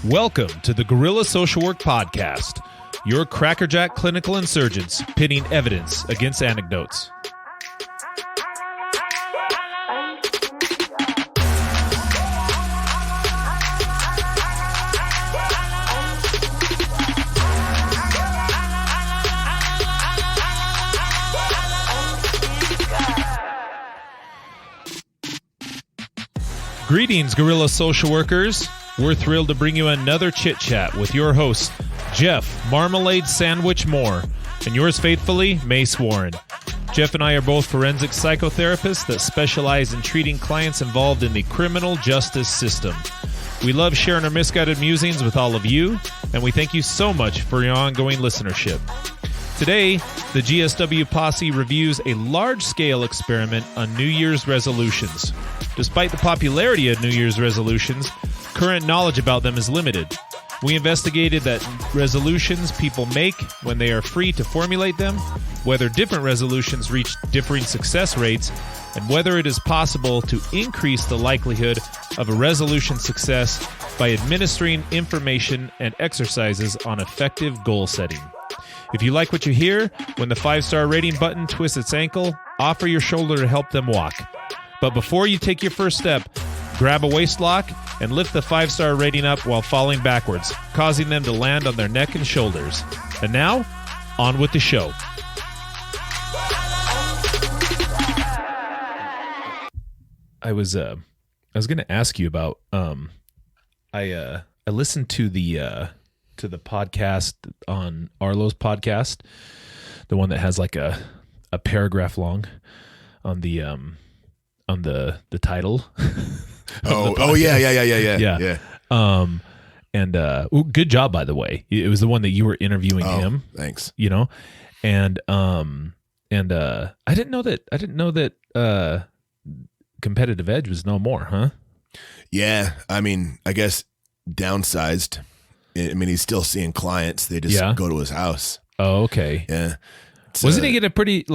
Welcome to the Guerrilla Social Work Podcast, your crackerjack clinical insurgents pitting evidence against anecdotes. Greetings, Guerrilla Social Workers. We're thrilled to bring you another chit-chat with your hosts, Jeff Marmalade Sandwich Moore, and yours faithfully, Mace Warren. Jeff and I are both forensic psychotherapists that specialize in treating clients involved in the criminal justice system. We love sharing our misguided musings with all of you, and we thank you so much for your ongoing listenership. Today, the GSW Posse reviews a large-scale experiment on New Year's resolutions. Despite the popularity of New Year's resolutions, current knowledge about them is limited. We investigated that resolutions people make when they are free to formulate them, whether different resolutions reach differing success rates, and whether it is possible to increase the likelihood of a resolution success by administering information and exercises on effective goal setting. If you like what you hear, when the 5-star rating button twists its ankle, offer your shoulder to help them walk. But before you take your first step, grab a waist lock and lift the 5-star rating up while falling backwards, causing them to land on their neck and shoulders. And now, on with the show. I was going to ask you about I listened to the podcast on Arlo's podcast, the one that has like a paragraph long on the title. Yeah. Good job, by the way. It was the one that you were interviewing him. Thanks. You know, and I didn't know that Competitive Edge was no more, huh? Yeah, I mean, I guess downsized. I mean, he's still seeing clients. They just go to his house. Oh, okay. Yeah. Wasn't he get a pretty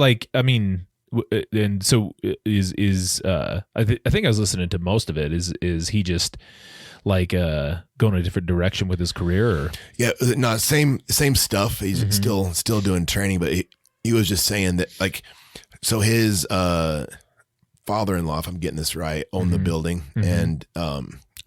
and so I think I was listening to most of it. Is he just like going a different direction with his career? Or? Yeah, no, same stuff. He's still doing training, but he was just saying that, like, so his father-in-law, if I'm getting this right, owned the building and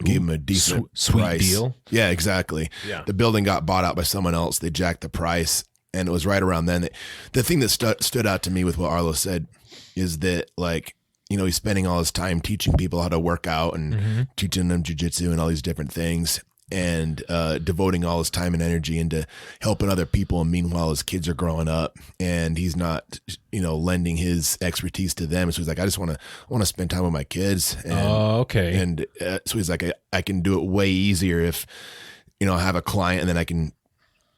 gave him a decent sweet price. Deal. Yeah, exactly. Yeah. The building got bought out by someone else. They jacked the price. And it was right around then. The thing that stood out to me with what Arlo said is that, like, you know, he's spending all his time teaching people how to work out and teaching them jujitsu and all these different things, and devoting all his time and energy into helping other people. And meanwhile, his kids are growing up, and he's not, you know, lending his expertise to them. So he's like, I just want to spend time with my kids. And, okay. And so he's like, I can do it way easier if, you know, I have a client and then I can,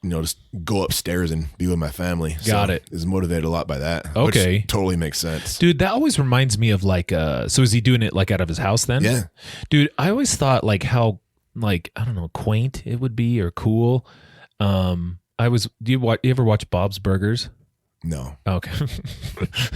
you know, just go upstairs and be with my family. Got it. Is motivated a lot by that. Okay. Which totally makes sense. Dude, that always reminds me of like, so is he doing it like out of his house then? Yeah. Dude, I always thought like how, like, I don't know, quaint it would be or cool. Do you ever watch Bob's Burgers? No. Okay.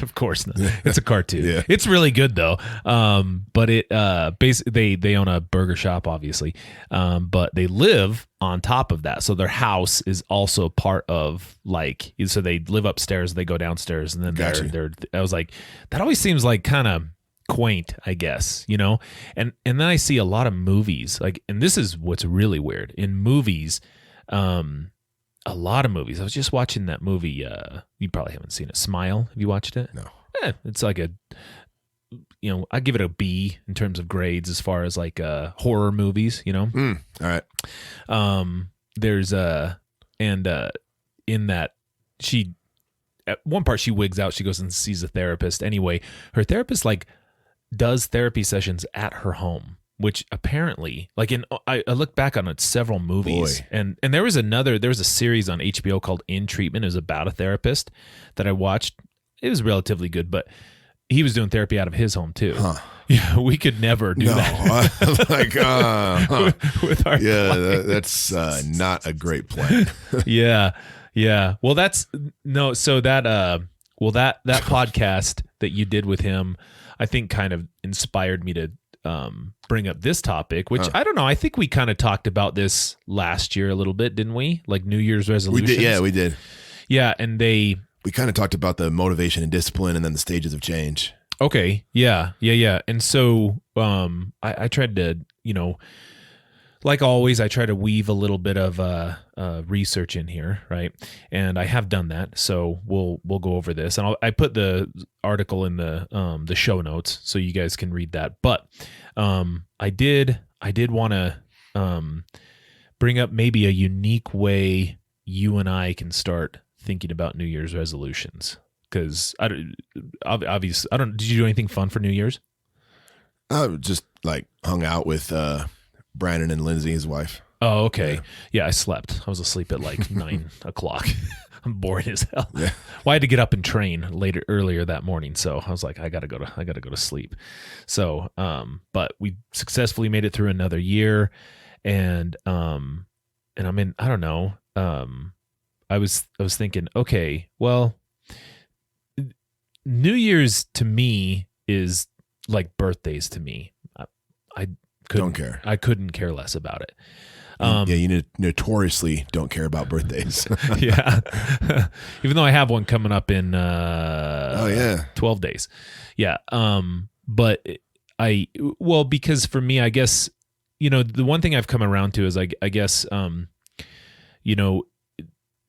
Of course not. It's a cartoon. Yeah. It's really good though. But it basically they own a burger shop, obviously. But they live on top of that. So their house is also part of, like, so they live upstairs, they go downstairs, and then they're I was like, that always seems like kind of quaint, I guess, you know? And then I see a lot of movies, like, and this is what's really weird. In movies, a lot of movies. I was just watching that movie. You probably haven't seen it. Smile. Have you watched it? No. It's like a, you know, I give it a B in terms of grades as far as like horror movies, you know? All right. There's in that she, at one part she wigs out. She goes and sees a therapist. Anyway, her therapist like does therapy sessions at her home. Which apparently, like, I looked back on it, several movies, and there was a series on HBO called In Treatment. It was about a therapist that I watched. It was relatively good, but he was doing therapy out of his home too. Huh. Yeah, we could never do that. With our clients. That's not a great plan. Yeah. Well, that's no. So that that podcast that you did with him, I think, kind of inspired me to bring up this topic, which I don't know. I think we kind of talked about this last year a little bit, didn't we? Like New Year's resolutions. We did. Yeah, we did. Yeah, and we kind of talked about the motivation and discipline, and then the stages of change. Okay. Yeah. And so I tried to, like always, I try to weave a little bit of research in here, right? And I have done that, so we'll go over this, and I put the article in the show notes so you guys can read that. But I did want to bring up maybe a unique way you and I can start thinking about New Year's resolutions, because obviously I don't. Did you do anything fun for New Year's? Just like hung out with Brandon and Lindsay, his wife. Oh, okay. Yeah, I slept. I was asleep at like 9 o'clock. I'm bored as hell. Yeah. Well, I had to get up and train earlier that morning, so I was like, I gotta go to sleep. So, but we successfully made it through another year, and I mean, I don't know. I was thinking, okay, well, New Year's to me is like birthdays to me. I couldn't care less about it. You notoriously don't care about birthdays. Yeah. Even though I have one coming up in 12 days. Yeah. But because for me, I guess, the one thing I've come around to is I guess,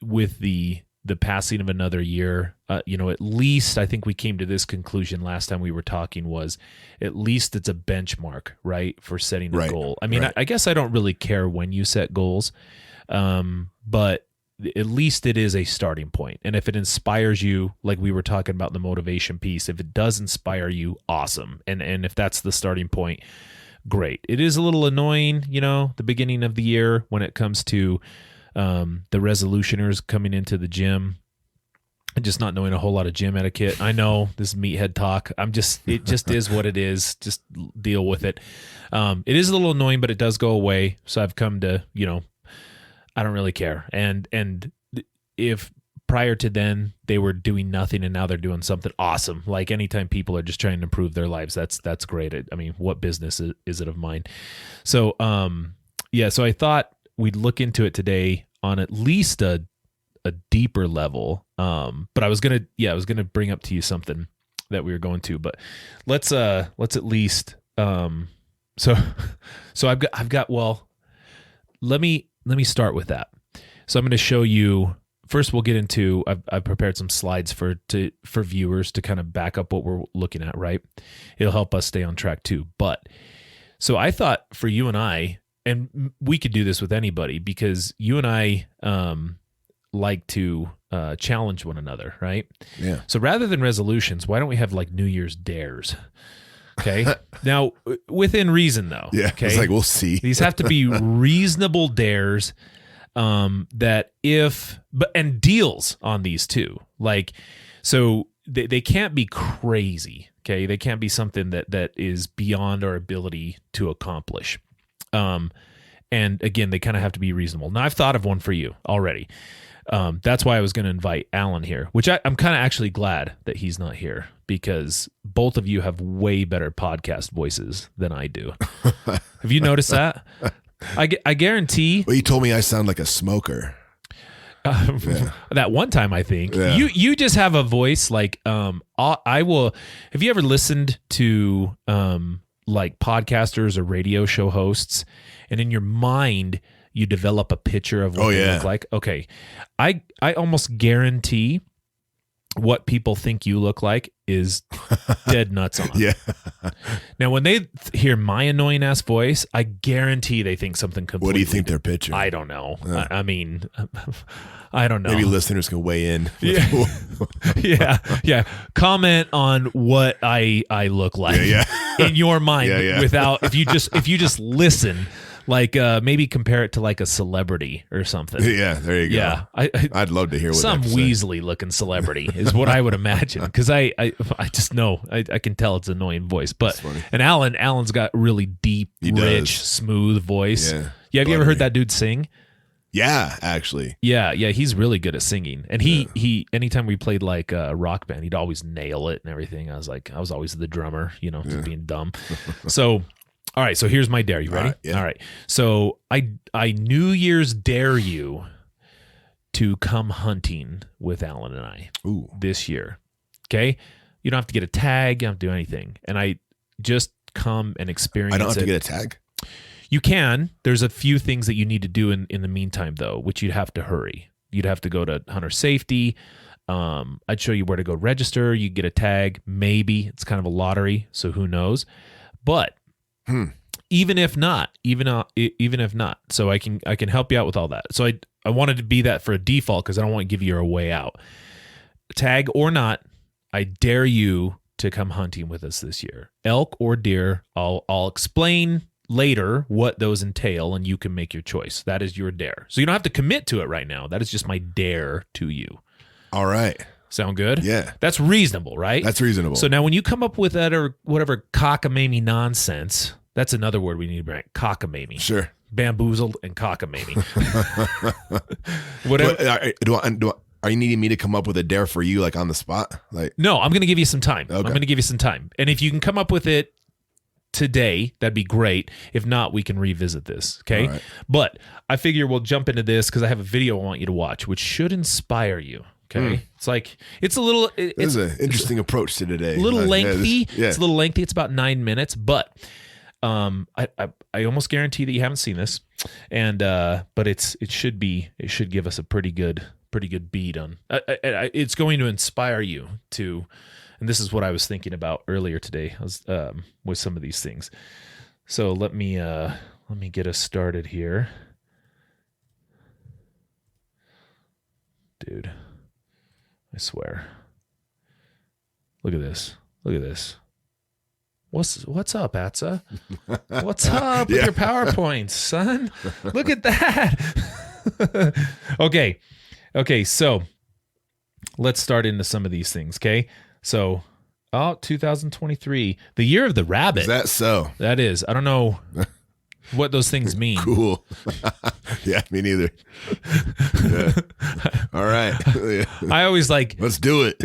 with the passing of another year, at least I think we came to this conclusion last time we were talking was at least it's a benchmark, right, for setting a goal. I mean, I guess I don't really care when you set goals, but at least it is a starting point. And if it inspires you, like we were talking about the motivation piece, if it does inspire you, awesome. And if that's the starting point, great. It is a little annoying, the beginning of the year when it comes to the resolutioners coming into the gym and just not knowing a whole lot of gym etiquette. I know this is meathead talk. It just is what it is. Just deal with it. It is a little annoying, but it does go away. So I've come to, I don't really care. And if prior to then they were doing nothing and now they're doing something awesome, like anytime people are just trying to improve their lives, that's great. I mean, what business is it of mine? So, so I thought we'd look into it today on at least a deeper level. But I was gonna bring up to you something that we were going to, but let's at least so I've got well, let me start with that. So I'm going to show you first. We'll get into I've prepared some slides for viewers to kind of back up what we're looking at, right? It'll help us stay on track too. But so I thought for you and I, and we could do this with anybody, because you and I like to challenge one another, right? Yeah. So rather than resolutions, why don't we have like New Year's dares? Okay. Now, within reason, though. Yeah. Okay. It's like, we'll see. These have to be reasonable dares. And deals on these too. Like, so they can't be crazy. Okay. They can't be something that is beyond our ability to accomplish. And again, they kind of have to be reasonable. Now I've thought of one for you already. That's why I was going to invite Alan here, which I'm kind of actually glad that he's not here, because both of you have way better podcast voices than I do. Have you noticed that? I guarantee. Well, you told me I sound like a smoker. That one time, I think you just have a voice like, I will. Have you ever listened to, like podcasters or radio show hosts, and in your mind you develop a picture of what they look like? Okay. I almost guarantee what people think you look like is dead nuts on. Yeah. Now, when they hear my annoying ass voice, I guarantee they think something completely. What do you think they're picturing? I don't know. I mean, I don't know. Maybe listeners can weigh in. Yeah. Yeah. Comment on what I look like in your mind without, if you just listen. Like maybe compare it to like a celebrity or something. Yeah, there you go. Yeah, I'd love to hear what some Weasley looking celebrity is what I would imagine, because I just know I can tell it's an annoying voice. But and Alan's got really deep, rich, smooth voice. Yeah, have you ever heard that dude sing? Yeah, actually. Yeah, he's really good at singing. And he anytime we played like a rock band, he'd always nail it and everything. I was always the drummer, just being dumb. So All right, so here's my dare. You ready? Yeah. All right. So I New Year's dare you to come hunting with Alan and I this year. Okay? You don't have to get a tag. You don't have to do anything. And I just come and experience it. I don't have to get a tag? You can. There's a few things that you need to do in the meantime, though, which you'd have to hurry. You'd have to go to hunter safety. I'd show you where to go register. You get a tag. Maybe. It's kind of a lottery, so who knows? But even if not, so I can help you out with all that. So I wanted to be that for a default because I don't want to give you a way out. Tag or not, I dare you to come hunting with us this year. Elk or deer, I'll explain later what those entail, and you can make your choice. That is your dare. So you don't have to commit to it right now. That is just my dare to you. All right. Sound good? Yeah. That's reasonable, right? That's reasonable. So now when you come up with that or whatever cockamamie nonsense, that's another word we need to bring. Cockamamie. Sure. Bamboozled and cockamamie. Whatever. Are you needing me to come up with a dare for you, like on the spot? Like, no, I'm going to give you some time. Okay. I'm going to give you some time. And if you can come up with it today, that'd be great. If not, we can revisit this. Okay. Right. But I figure we'll jump into this because I have a video I want you to watch, which should inspire you. Okay. It's like, it's a little, it's an interesting approach to today. A little lengthy. Yeah. It's a little lengthy. It's about 9 minutes, but I almost guarantee that you haven't seen this, and but it should give us a pretty good beat on. It's going to inspire you to, and this is what I was thinking about earlier today. With some of these things. So let me get us started here, dude. I swear. Look at this. What's up, Atza? What's up with your PowerPoints, son? Look at that. Okay, so let's start into some of these things, okay? So, 2023, the year of the rabbit. Is that so? That is. I don't know what those things mean. Cool. Yeah, me neither. Yeah. All right. Yeah. I always like... Let's do it.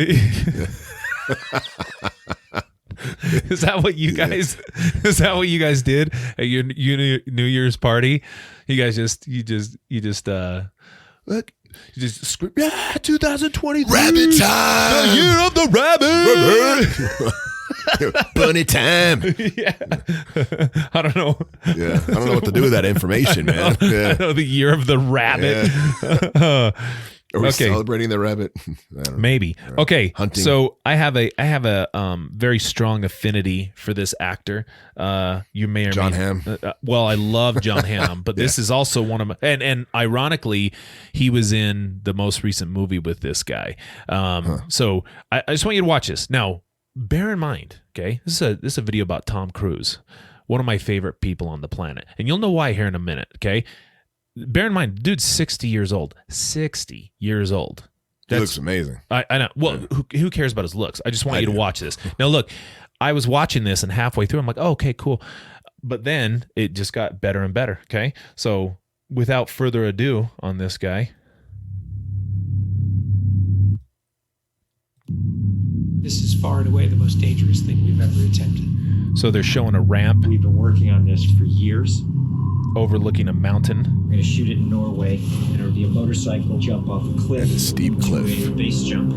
Is that what you guys? Is that what you guys did at your New Year's party? You guys just scream, yeah, 2023, rabbit time, the year of the rabbit, bunny time. Yeah, I don't know. Yeah, I don't know what to do with that information, man. Yeah. I know the year of the rabbit. Yeah. Are we celebrating the rabbit? I don't know. Maybe. Right. Okay. Hunting. So I have a very strong affinity for this actor. You may or John may Hamm. Well, I love John Hamm, but this is also one of my and ironically, he was in the most recent movie with this guy. So I just want you to watch this. Now, bear in mind, okay, this is a video about Tom Cruise, one of my favorite people on the planet, and you'll know why here in a minute. Okay. Bear in mind, dude's 60 years old. 60 years old. He looks amazing. I know. Well, who cares about his looks? I just want you to watch this. Now, look, I was watching this, and halfway through, I'm like, oh, okay, cool. But then it just got better and better, okay? So without further ado on this guy. This is far and away the most dangerous thing we've ever attempted. So they're showing a ramp. We've been working on this for years. Overlooking a mountain. We're going to shoot it in Norway, and it'll be a motorcycle jump off a cliff. And a steep cliff. To a base jump.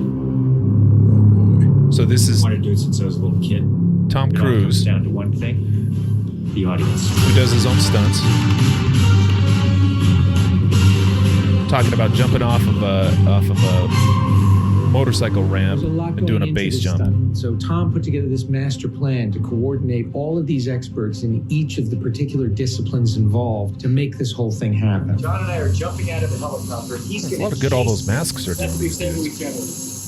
So this is I wanted to do it since I was a little kid. Tom It all Cruise, comes down to one thing: the audience. who does his own stunts. Talking about jumping off of a motorcycle ramp and doing a base jump. Stunt. So Tom put together this master plan to coordinate all of these experts in each of the particular disciplines involved to make this whole thing happen. John and I are jumping out of the helicopter. He's A lot of good all those masks are doing. That's what we say to each other.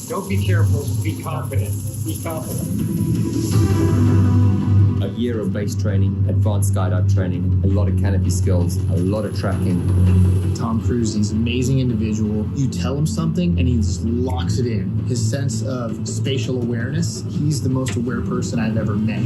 Don't be careful, be confident. Be confident. A year of base training, advanced skydive training, a lot of canopy skills, a lot of tracking. Tom Cruise, he's an amazing individual. You tell him something and he just locks it in. His sense of spatial awareness, he's the most aware person I've ever met.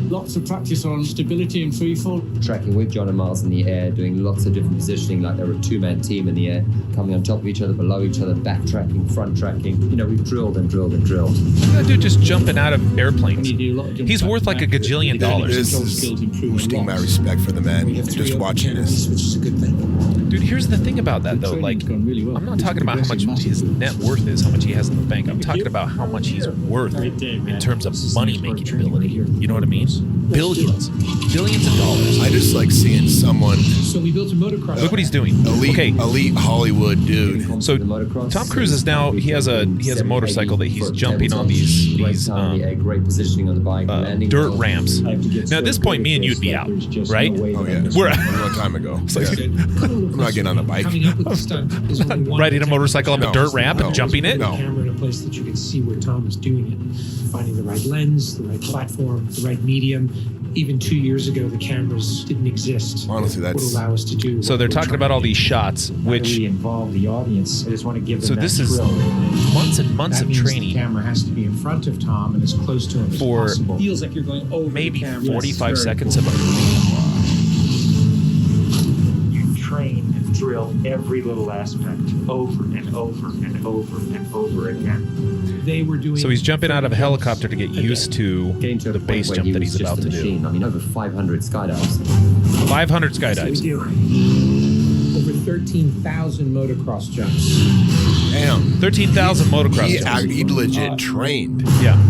Lots of practice on stability and free fall. Tracking with John and Miles in the air, doing lots of different positioning, like they're a two-man team in the air, coming on top of each other, below each other, backtracking, front tracking. You know, we've drilled and drilled and drilled. That dude just jumping out of airplanes. You do a lot of He's worth like a gajillion dollars. This is boosting my respect for the man. Just watching this. Which is a good thing. Dude, here's the thing about that, though. Like, I'm not talking about how much his net worth is, how much he has in the bank. I'm talking about how much he's worth in terms of money-making ability. You know what I mean? Billions. Billions of dollars. I just like seeing someone. So we built a motocross. Look what he's doing. Elite Hollywood dude. So Tom Cruise is now, he has a motorcycle that he's jumping on these great positioning on the bike, dirt ramps. Now, at this point, me and you'd be out, right? Oh, yeah. We're a long time ago. I'm not getting on a bike. Coming up with the stunt is what we wanted riding a to motorcycle up a dirt ramp and jumping it? No. camera in a place that you could see where Tom was doing it, finding the right lens, the right platform, the right medium. Even 2 years ago, the cameras didn't exist. Honestly, that would that's. allow us to do. So they're talking about all these shots, which, involve the audience. I just want to give them so that this is thrill. months and months That of means training the camera has to be in front of Tom and as close to him as for possible. Feels like you're going over maybe the camera. 45 seconds of a movie. You train and drill every little aspect over and over and over and over again. They were doing. So he's jumping out of a helicopter to get used to Getting to a the point base where jump he that was he's just about a to do. machine. I mean, over 500 skydives. 500 we skydives. do. Over 13,000 motocross jumps. Damn. 13,000 motocross jumps. He legit trained. Yeah.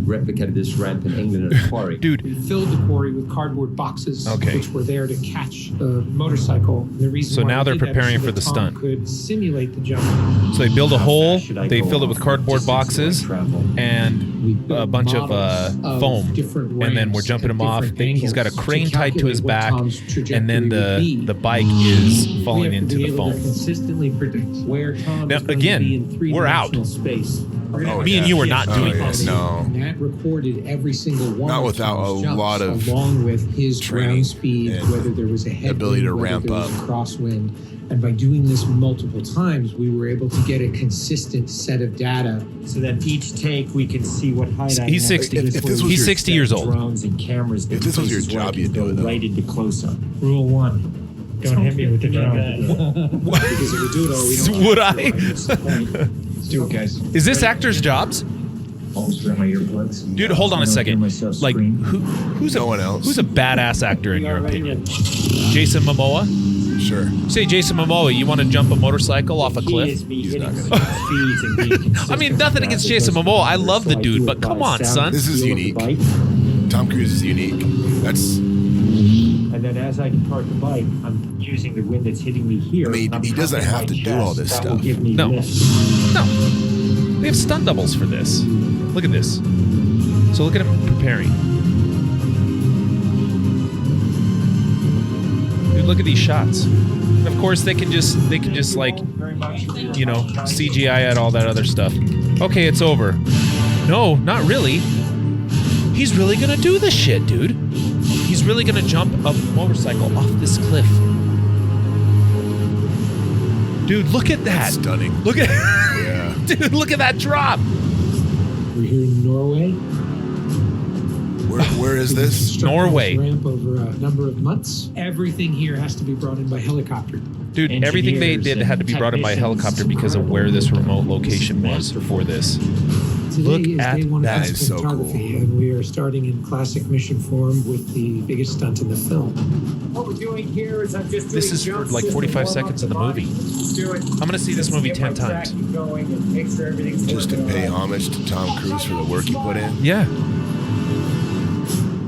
We replicated this ramp in England at a quarry. Dude, We filled the quarry with cardboard boxes, Okay. which were there to catch the motorcycle. The reason So why now we they're did that is preparing so for that the Tom stunt. Could simulate the jump. so they build a hole, should I they go fill it off? with cardboard boxes, and We a built bunch of models foam, different and then we're ramps jumping at him off. different He's got a angles crane tied to his calculate what back, Tom's and then trajectory would be. the bike is We falling have to into be the able to foam. consistently predict where Tom Now, is going again, to be in we're out. three-dimensional space. Me and you are not Oh, doing yeah. this. No. And that recorded every single one. Not of without Tom's a jumps, lot of along with his training ground speed, and whether there was a headwind, ability to whether ramp there was up. a crosswind. And by doing this multiple times, we were able to get a consistent set of data. So that each take we can see what height I He's have. 60. If this was He's your 60 years old. Drones and cameras. If this was your places where I job, can you'd do go it, though. right into close-up. Rule 1. Don't hit me with the drone. Because if we do it all, we don't. Would I? Let's do it, guys. Is this actors' jobs? Almost wear my earplugs. Dude, hold on a I don't hear second. myself Like, scream. who's No one else. Who's a badass actor in your opinion? Jason Momoa? Sure. Say Jason Momoa, you want to jump a motorcycle off a Key cliff? is me He's hitting not speeds gonna- and being consistent. I mean, nothing against Jason Momoa. I love the dude, but come on, son. This is unique. Tom Cruise is unique. That's. And then as I depart the bike, I'm using the wind that's hitting me here. I mean, I'm he doesn't pumping have my to do chest. all this That stuff. Will give me No. lift. No. They have stunt doubles for this. Look at this. So look at him preparing. Dude, look at these shots. And of course, they can just like, you know, CGI at all that other stuff. Okay, it's over. No, not really. He's really gonna do this shit, dude. He's really gonna jump a motorcycle off this cliff. Dude, look at that. That's stunning. Look at Yeah. dude, look at that drop. We're here in Norway. Where is this? Constructing Norway. this ramp over a number of months. Everything here has to be brought in by helicopter. Dude, everything they did had to be brought in by helicopter because of where this remote location was for this. Today Look is at day one that. of Is so photography, and we are starting in classic mission form with the biggest stunt in the film. What we're doing here is I'm just This is for like 45 seconds of the movie. I'm gonna see this movie 10 times. Just to pay homage to Tom Cruise for the work he put in. Yeah.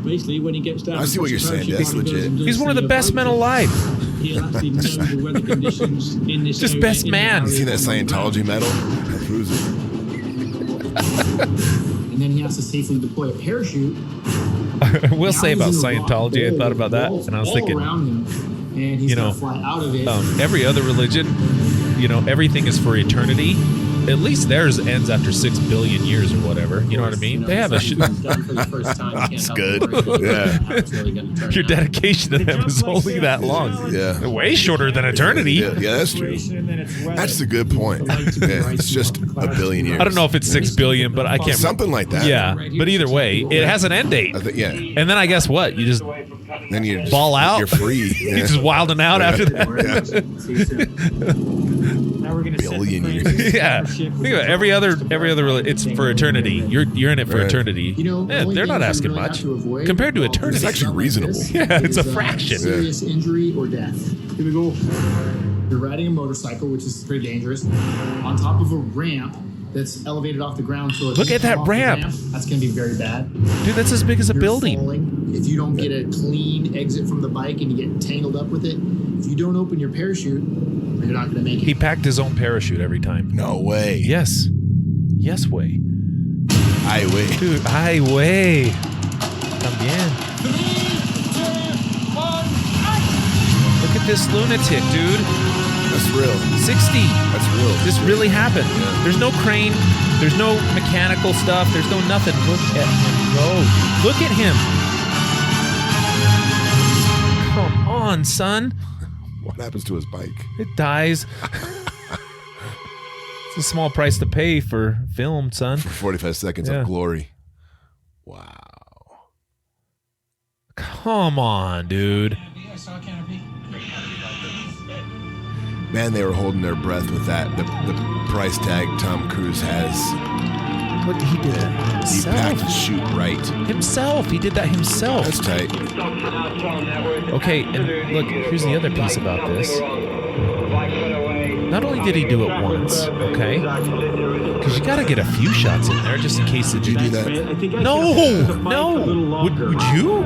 Basically, when he gets down, I see what you're saying. That's legit. He's one of the best men alive. He'll actually know the weather conditions in this Just area, best in the man. area You seen that on the ground. Scientology medal? Tom Cruise. And then he has to safely deploy a parachute. I will say about Now he's in a rock Scientology, I bowl thought with about that, walls and I was all thinking, around him, and he's you know, gonna fly out of it. every other religion, you know, everything is for eternity. at least theirs ends after 6 billion years or whatever. You know what I mean? They have a done for the first time. You can't That's help good. but worry Yeah. how it's really gonna turn your out. dedication to them is only that long. Yeah. Way shorter than eternity. Yeah, that's true. That's a good point. Yeah, it's just a billion years. I don't know if it's 6 billion, but I can't. Something like that. Yeah, but either way, it has an end date. I think, yeah. And then I guess what? You just Then you just, ball out. You're free. Yeah. You're just wilding out after that. Now we're gonna set the Billion frame. years. Yeah. Think about it. Every other, it's for eternity. You're in it for Right. eternity. You know, Yeah, only they're not things you asking really have much to avoid compared to while eternity. It's actually something like reasonable. this Yeah, it's a is, fraction. Serious injury or death. Here we go. You're riding a motorcycle, which is pretty dangerous, on top of a ramp that's elevated off the ground. So if Look you at that come off the ramp. That's going to be very bad. Dude, that's as big as a You're building. falling. If you don't get a clean exit from the bike and you get tangled up with it, if you don't open your parachute, you're not going to make it. He packed his own parachute every time. No way. Yes. Yes, way. I wait. Dude, ay, way. También. Look at this lunatic, dude. That's real. 60. That's real. This really happened. There's no crane. There's no mechanical stuff. There's no nothing. Look at him go. Look at him. Come on, son. What happens to his bike? It dies. It's a small price to pay for film, son. For 45 seconds Yeah. of glory. Wow. Come on, dude. Man, they were holding their breath with that. The price tag Tom Cruise has. Look, he did it He packed himself. his chute right. Himself. He did that himself. That's tight. Okay, and look, here's the other piece about this. Not only did he do it once, okay? Because you got to get a few shots in there just in case it Did you do that? No! Would you?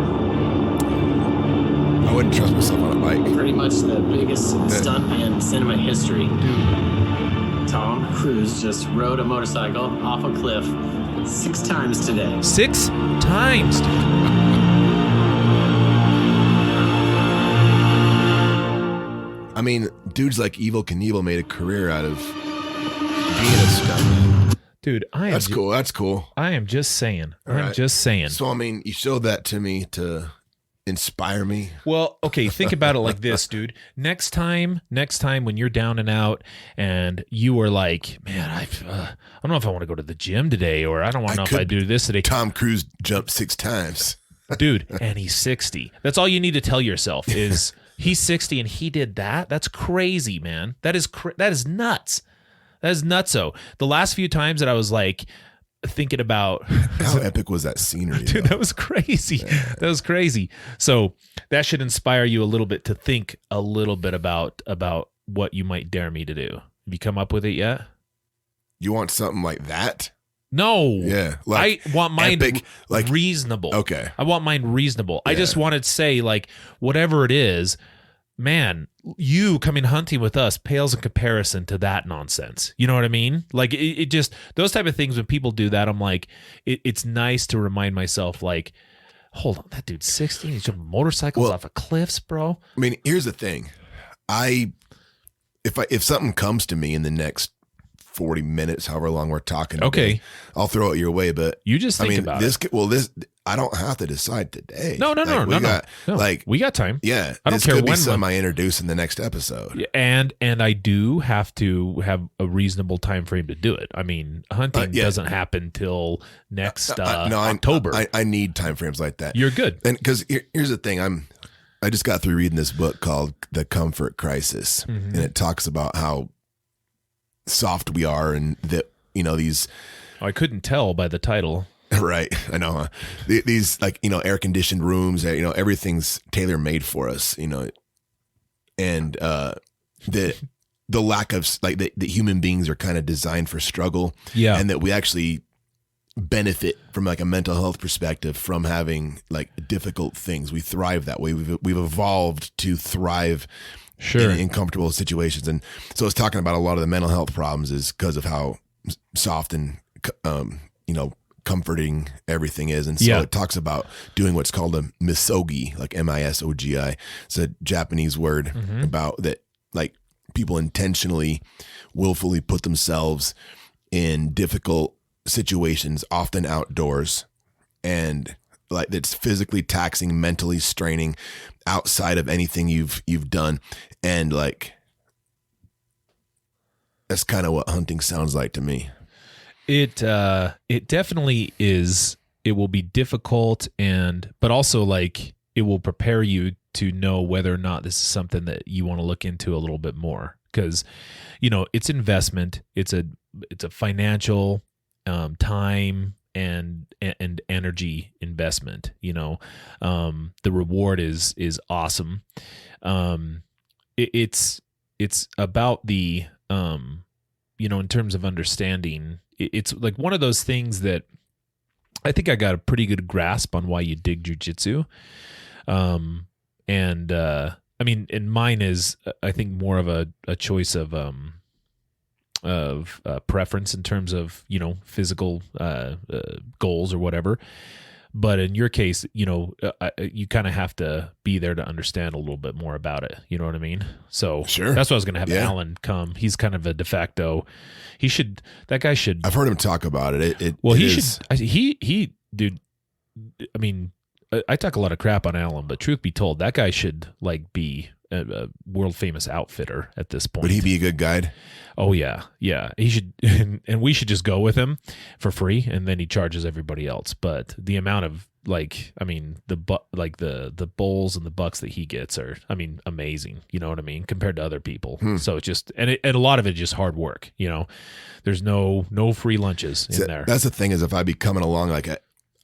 I wouldn't trust myself on a bike. Pretty much the biggest stunt in cinema history. Tom Cruise just rode a motorcycle off a cliff 6 times today. 6 times. I mean, dudes like Evel Knievel made a career out of being a stuntman. Dude, That's cool. That's cool. I am just saying. All I'm right. just saying. So, I mean, you showed that to me to inspire me. Well, okay, think about it like this, dude. Next time when you're down and out and you are like, man, I don't know if I want to go to the gym today, or I don't know if I do this today. Tom Cruise jumped 6 times. Dude, and he's 60. That's all you need to tell yourself is he's 60 and he did that. That's crazy, man. That is nuts. That is nutso. The last few times that I was like thinking about How epic was that scenery? dude, though? that was crazy. That was crazy. So that should inspire you a little bit to think a little bit about what you might dare me to do. Have you come up with it yet? You want something like that? No. Yeah. I want mine epic, like reasonable. Okay. I want mine reasonable. I just wanted to say, like, whatever it is, man, you coming hunting with us pales in comparison to that nonsense. You know what I mean? Like, it just, those type of things, when people do that, I'm like, it's nice to remind myself, like, hold on, that dude's 60, he's jumping motorcycles off of cliffs, bro. I mean, here's the thing. If something comes to me in the next 40 minutes, however long we're talking today, Okay. I'll throw it your way, but You just think about this I don't have to decide today. No. Like, We got time. yeah, I don't this care could be when something I introduce in the next episode. And I do have to have a reasonable time frame to do it. I mean, hunting doesn't happen till next October. I need time frames like that. You're good. And because here's the thing, I just got through reading this book called The Comfort Crisis, and it talks about how soft we are, and that these. I couldn't tell by the title. Right, I know. Huh? These air conditioned rooms, everything's tailor made for us, and the lack of that human beings are kind of designed for struggle, and that we actually benefit from like a mental health perspective from having like difficult things. We thrive that way. We've evolved to thrive. Sure. In comfortable situations. And so it's talking about a lot of the mental health problems is because of how soft and, comforting everything is. And so it talks about doing what's called a misogi, like MISOGI. It's a Japanese word about that, like people intentionally, willfully put themselves in difficult situations, often outdoors, and like it's physically taxing, mentally straining, outside of anything you've done, and like that's kind of what hunting sounds like to me. It definitely is. It will be difficult, but also like it will prepare you to know whether or not this is something that you want to look into a little bit more, because it's investment. It's a financial, time and energy investment. The reward is awesome. It's about the in terms of understanding. It's like one of those things that I think I got a pretty good grasp on why you dig jujitsu. And mine is, I think, more of a choice of preference in terms of, physical goals or whatever. But in your case, you kind of have to be there to understand a little bit more about it. You know what I mean? So sure. That's why I was going to have Alan come. He's kind of a de facto. That guy should. I've heard him talk about it. Dude, I mean, I talk a lot of crap on Alan, but truth be told, that guy should like be a world famous outfitter at this point. Would he be a good guide? Oh yeah. He should, and we should just go with him for free, and then he charges everybody else. But the amount of the bulls and the bucks that he gets are, amazing. You know what I mean? Compared to other people. So it's just, and a lot of it is just hard work. There's no free lunches in there. That's the thing, is if I be coming along like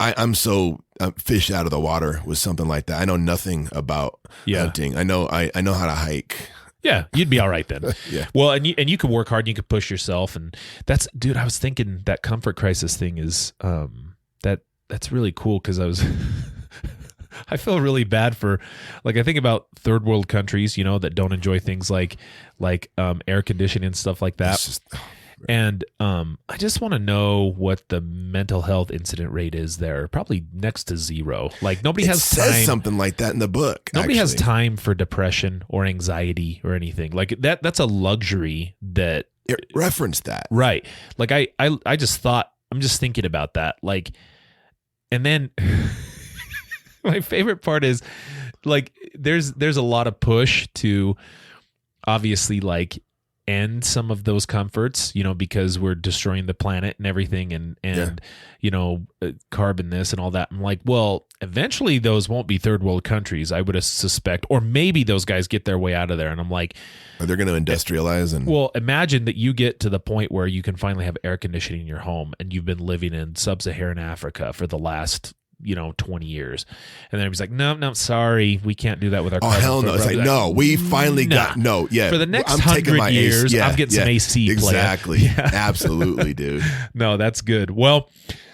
I'm so fish out of the water with something like that. I know nothing about hunting. I know how to hike. Yeah, you'd be all right then. Yeah. Well, and you could work hard and you could push yourself, and that's, dude, I was thinking that comfort crisis thing is that's really cool, because I feel really bad for, like, I think about third world countries, that don't enjoy things like air conditioning and stuff like that. And I just want to know what the mental health incident rate is there. Probably next to zero. Like nobody has time. It says something like that in the book. Nobody has time for depression or anxiety or anything. Like that's a luxury that it referenced that. Right. Like I just thought, I'm just thinking about that. Like, and then my favorite part is like there's a lot of push to obviously like end some of those comforts, because we're destroying the planet and everything, and carbon this and all that. I'm like, well, eventually those won't be third world countries, I would suspect, or maybe those guys get their way out of there. And I'm like, are they going to industrialize? And well, imagine that you get to the point where you can finally have air conditioning in your home, and you've been living in sub-Saharan Africa for the last 20 years. And then he's like, no, sorry, we can't do that with our carbon. Oh, hell no. It's like, no, we finally got, no, yeah. For the next 100 years, I'm getting some AC play. Exactly. Yeah. Absolutely, dude. No, that's good. Well,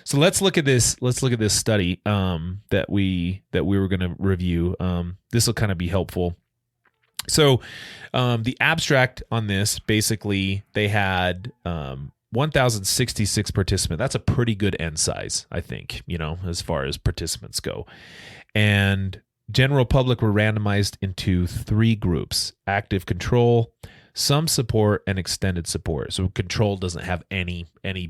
so let's look at this study that we were going to review. This will kind of be helpful. So the abstract on this, basically, they had 1,066 participants. That's a pretty good end size, I think, as far as participants go. And general public were randomized into 3 groups: active control, some support, and extended support. So control doesn't have any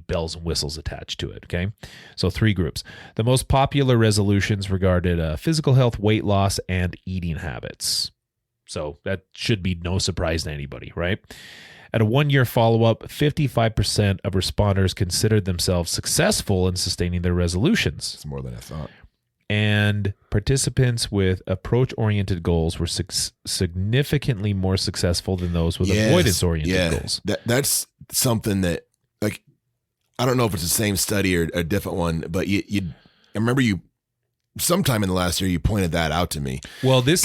bells and whistles attached to it, okay? So 3 groups. The most popular resolutions regarded physical health, weight loss, and eating habits. So that should be no surprise to anybody, right? At a 1-year follow-up, 55% of responders considered themselves successful in sustaining their resolutions. It's more than I thought. And participants with approach-oriented goals were significantly more successful than those with avoidance-oriented goals. That's something that, like, I don't know if it's the same study or a different one, but I remember you sometime in the last year you pointed that out to me. Well, this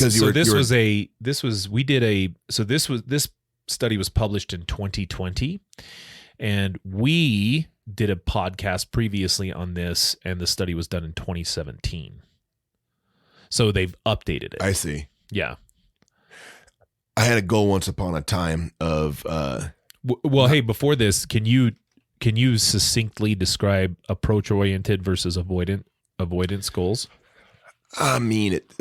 study was published in 2020, and we did a podcast previously on this, and the study was done in 2017. So they've updated it. I see. Yeah. I had a goal once upon a time of hey, before this, can you succinctly describe approach oriented versus avoidance goals? I mean, it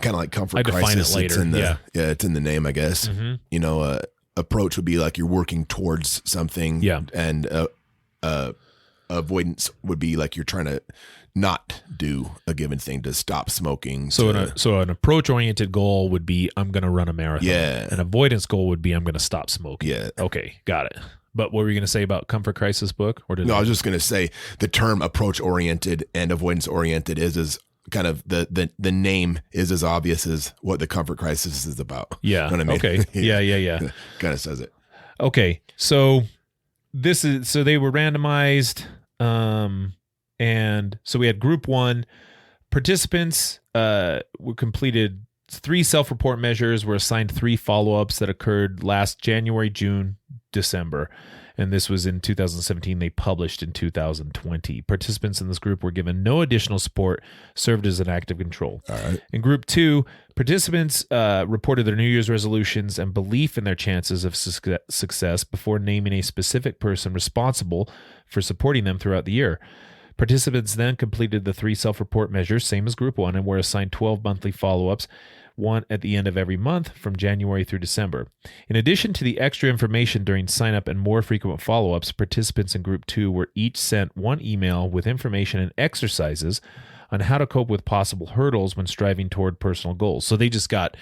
kind of like comfort I define crisis. it later. It's in the name, I guess. Mm-hmm. Approach would be like you're working towards something. Yeah. And avoidance would be like you're trying to not do a given thing, to stop smoking. So an approach-oriented goal would be, I'm going to run a marathon. Yeah. An avoidance goal would be, I'm going to stop smoking. Yeah. Okay, got it. But what were you going to say about Comfort Crisis book? Or I was just going to say the term approach-oriented and avoidance-oriented is kind of the name is as obvious as what the Comfort Crisis is about. Yeah. You know what I mean? Okay. Yeah. Kind of says it. Okay. So they were randomized. And so we had group 1 participants, were completed 3 self-report measures, were assigned 3 follow-ups that occurred last January, June, December. And this was in 2017. They published in 2020. Participants in this group were given no additional support, served as an active control. All right. In group 2, participants reported their New Year's resolutions and belief in their chances of success before naming a specific person responsible for supporting them throughout the year. Participants then completed the 3 self-report measures, same as group 1, and were assigned 12 monthly follow-ups, one at the end of every month from January through December. In addition to the extra information during sign-up and more frequent follow-ups, participants in group 2 were each sent 1 email with information and exercises on how to cope with possible hurdles when striving toward personal goals. So they just got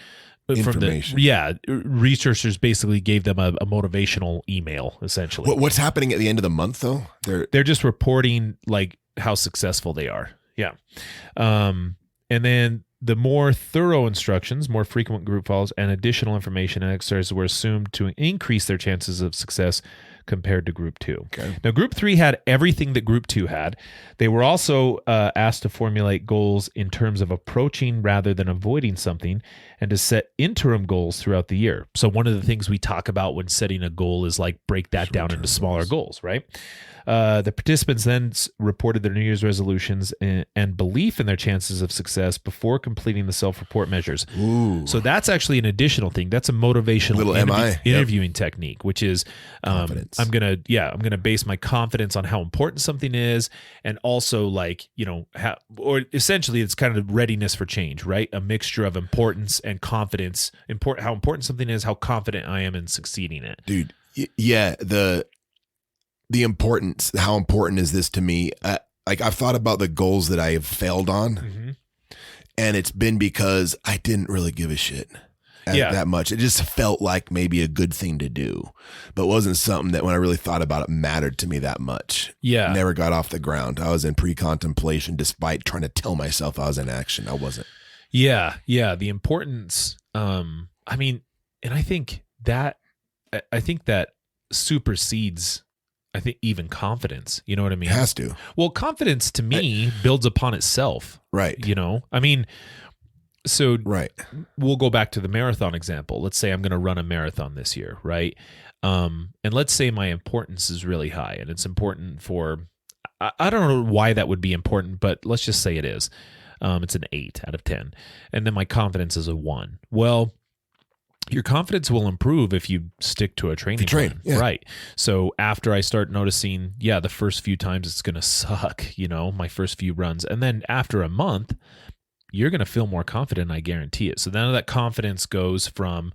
information. Researchers basically gave them a motivational email, essentially. What's happening at the end of the month, though? They're just reporting like how successful they are. Yeah. And then the more thorough instructions, more frequent group follows, and additional information and exercises were assumed to increase their chances of success compared to group 2. Okay. Now, group 3 had everything that group 2 had. They were also asked to formulate goals in terms of approaching rather than avoiding something, and to set interim goals throughout the year. So one of the things we talk about when setting a goal is like break that down into smaller goals, right? The participants then reported their New Year's resolutions and belief in their chances of success before completing the self-report measures. Ooh. So that's actually an additional thing. That's a motivational Little interviewing technique, which is confidence. I'm gonna base my confidence on how important something is, and also like or essentially it's kind of readiness for change, right? A mixture of importance and confidence. How important something is, how confident I am in succeeding it. Dude, yeah, the importance, how important is this to me? Like I've thought about the goals that I have failed on, and it's been because I didn't really give a shit that much. It just felt like maybe a good thing to do, but wasn't something that when I really thought about it mattered to me that much. Yeah. Never got off the ground. I was in pre-contemplation despite trying to tell myself I was in action. I wasn't. Yeah. The importance, and I think that supersedes, I think, even confidence. You know what I mean? It has to. Well, confidence to me builds upon itself. Right. So right. We'll go back to the marathon example. Let's say I'm going to run a marathon this year, right? And let's say my importance is really high, and it's important for, I don't know why that would be important, but let's just say it is. It's an 8 out of 10. And then my confidence is a 1. Well, your confidence will improve if you stick to a training plan. Yeah. Right. So after I start noticing, the first few times it's going to suck, my first few runs. And then after a month, you're going to feel more confident. I guarantee it. So then that confidence goes from,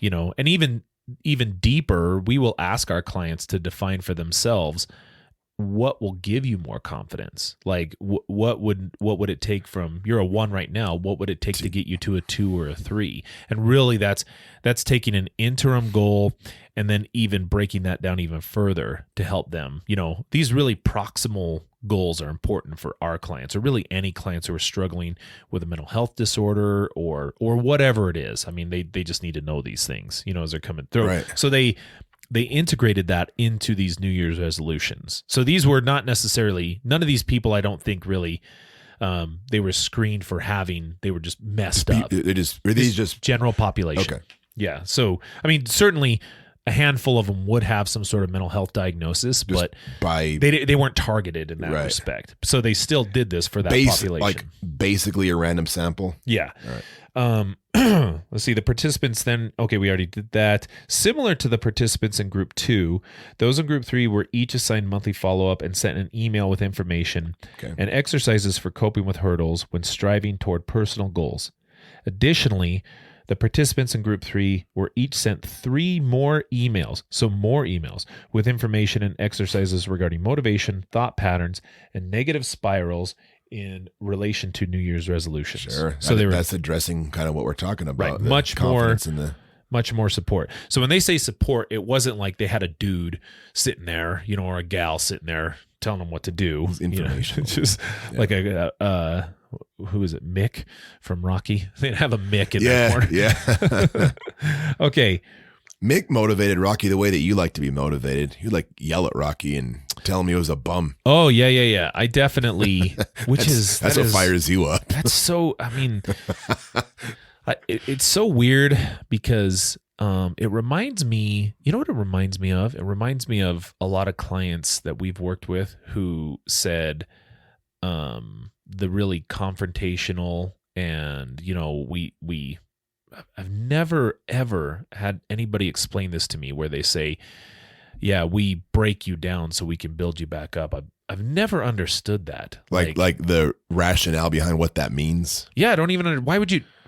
and even deeper, we will ask our clients to define for themselves what will give you more confidence. Like what would it take from, you're a 1 right now, what would it take to get you to a 2 or a 3? And really that's taking an interim goal and then even breaking that down even further to help them. These really proximal goals are important for our clients, or really any clients who are struggling with a mental health disorder or whatever it is. I mean, they just need to know these things, as they're coming through. Right. So they integrated that into these New Year's resolutions. So these were not necessarily, none of these people, I don't think really, they were screened for they were just messed up. Were these just general population? Okay. Yeah. So, certainly a handful of them would have some sort of mental health diagnosis, but they weren't targeted in that respect. So they still did this for that population. Like basically a random sample. Yeah. All right. Let's see, the participants then, we already did that. Similar to the participants in group 2, those in group 3 were each assigned monthly follow-up and sent an email with information and exercises for coping with hurdles when striving toward personal goals. Additionally, The participants in group 3 were each sent 3 more emails, with information and exercises regarding motivation, thought patterns, and negative spirals in relation to New Year's resolutions. Sure. So that's addressing kind of what we're talking about. Right. Much more support. So when they say support, it wasn't like they had a dude sitting there, or a gal sitting there telling them what to do. Information. It's just like who is it? Mick from Rocky. They didn't have a Mick in that corner. Yeah. Okay. Mick motivated Rocky the way that you like to be motivated. You like yell at Rocky and tell him he was a bum. Oh, yeah. I definitely, that's what fires you up. That's so, I mean, it's so weird because it reminds me, you know what it reminds me of? It reminds me of a lot of clients that we've worked with who said the really confrontational and, I've never, ever had anybody explain this to me where they say, yeah, we break you down so we can build you back up. I've never understood that. Like the rationale behind what that means. Yeah, I don't even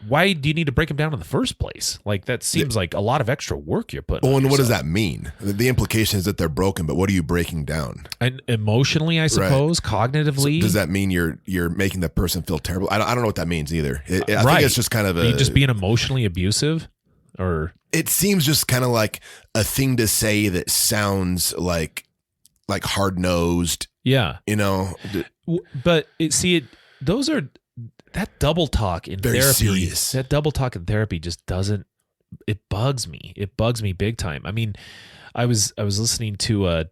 why do you need to break them down in the first place? Like that seems like a lot of extra work you're putting. Well, and what does that mean? The implication is that they're broken, but what are you breaking down? And emotionally, I suppose, cognitively. So does that mean you're making the person feel terrible? I don't know what that means either. I think it's just kind of are you just being emotionally abusive, or it seems just kind of like a thing to say that sounds like hard nosed. Yeah, but those are. That double talk in very therapy, serious. That double talk in therapy just doesn't. It bugs me. It bugs me big time. I mean, I was listening to a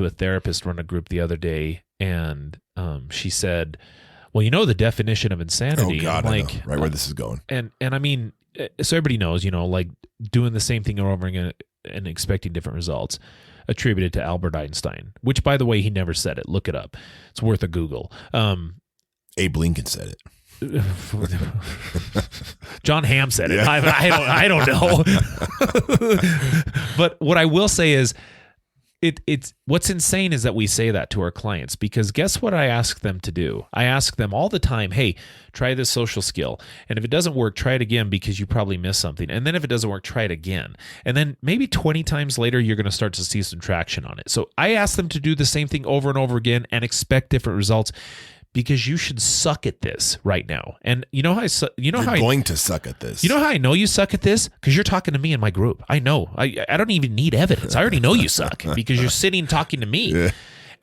therapist run a group the other day, and she said, "Well, the definition of insanity." Oh God, I know right where this is going. And I mean, so everybody knows, like doing the same thing over again and expecting different results. Attributed to Albert Einstein, which, by the way, he never said it. Look it up; it's worth a Google. Abe Lincoln said it. John Hamm said it. Yeah. I don't know. But what I will say is, it's what's insane is that we say that to our clients, because guess what I ask them to do? I ask them all the time, hey, try this social skill. And if it doesn't work, try it again, because you probably missed something. And then if it doesn't work, try it again. And then maybe 20 times later, you're going to start to see some traction on it. So I ask them to do the same thing over and over again and expect different results, because you should suck at this right now. And you're going to suck at this. You know how I know you suck at this? Because you're talking to me in my group. I know. I don't even need evidence. I already know you suck because you're sitting talking to me. Yeah.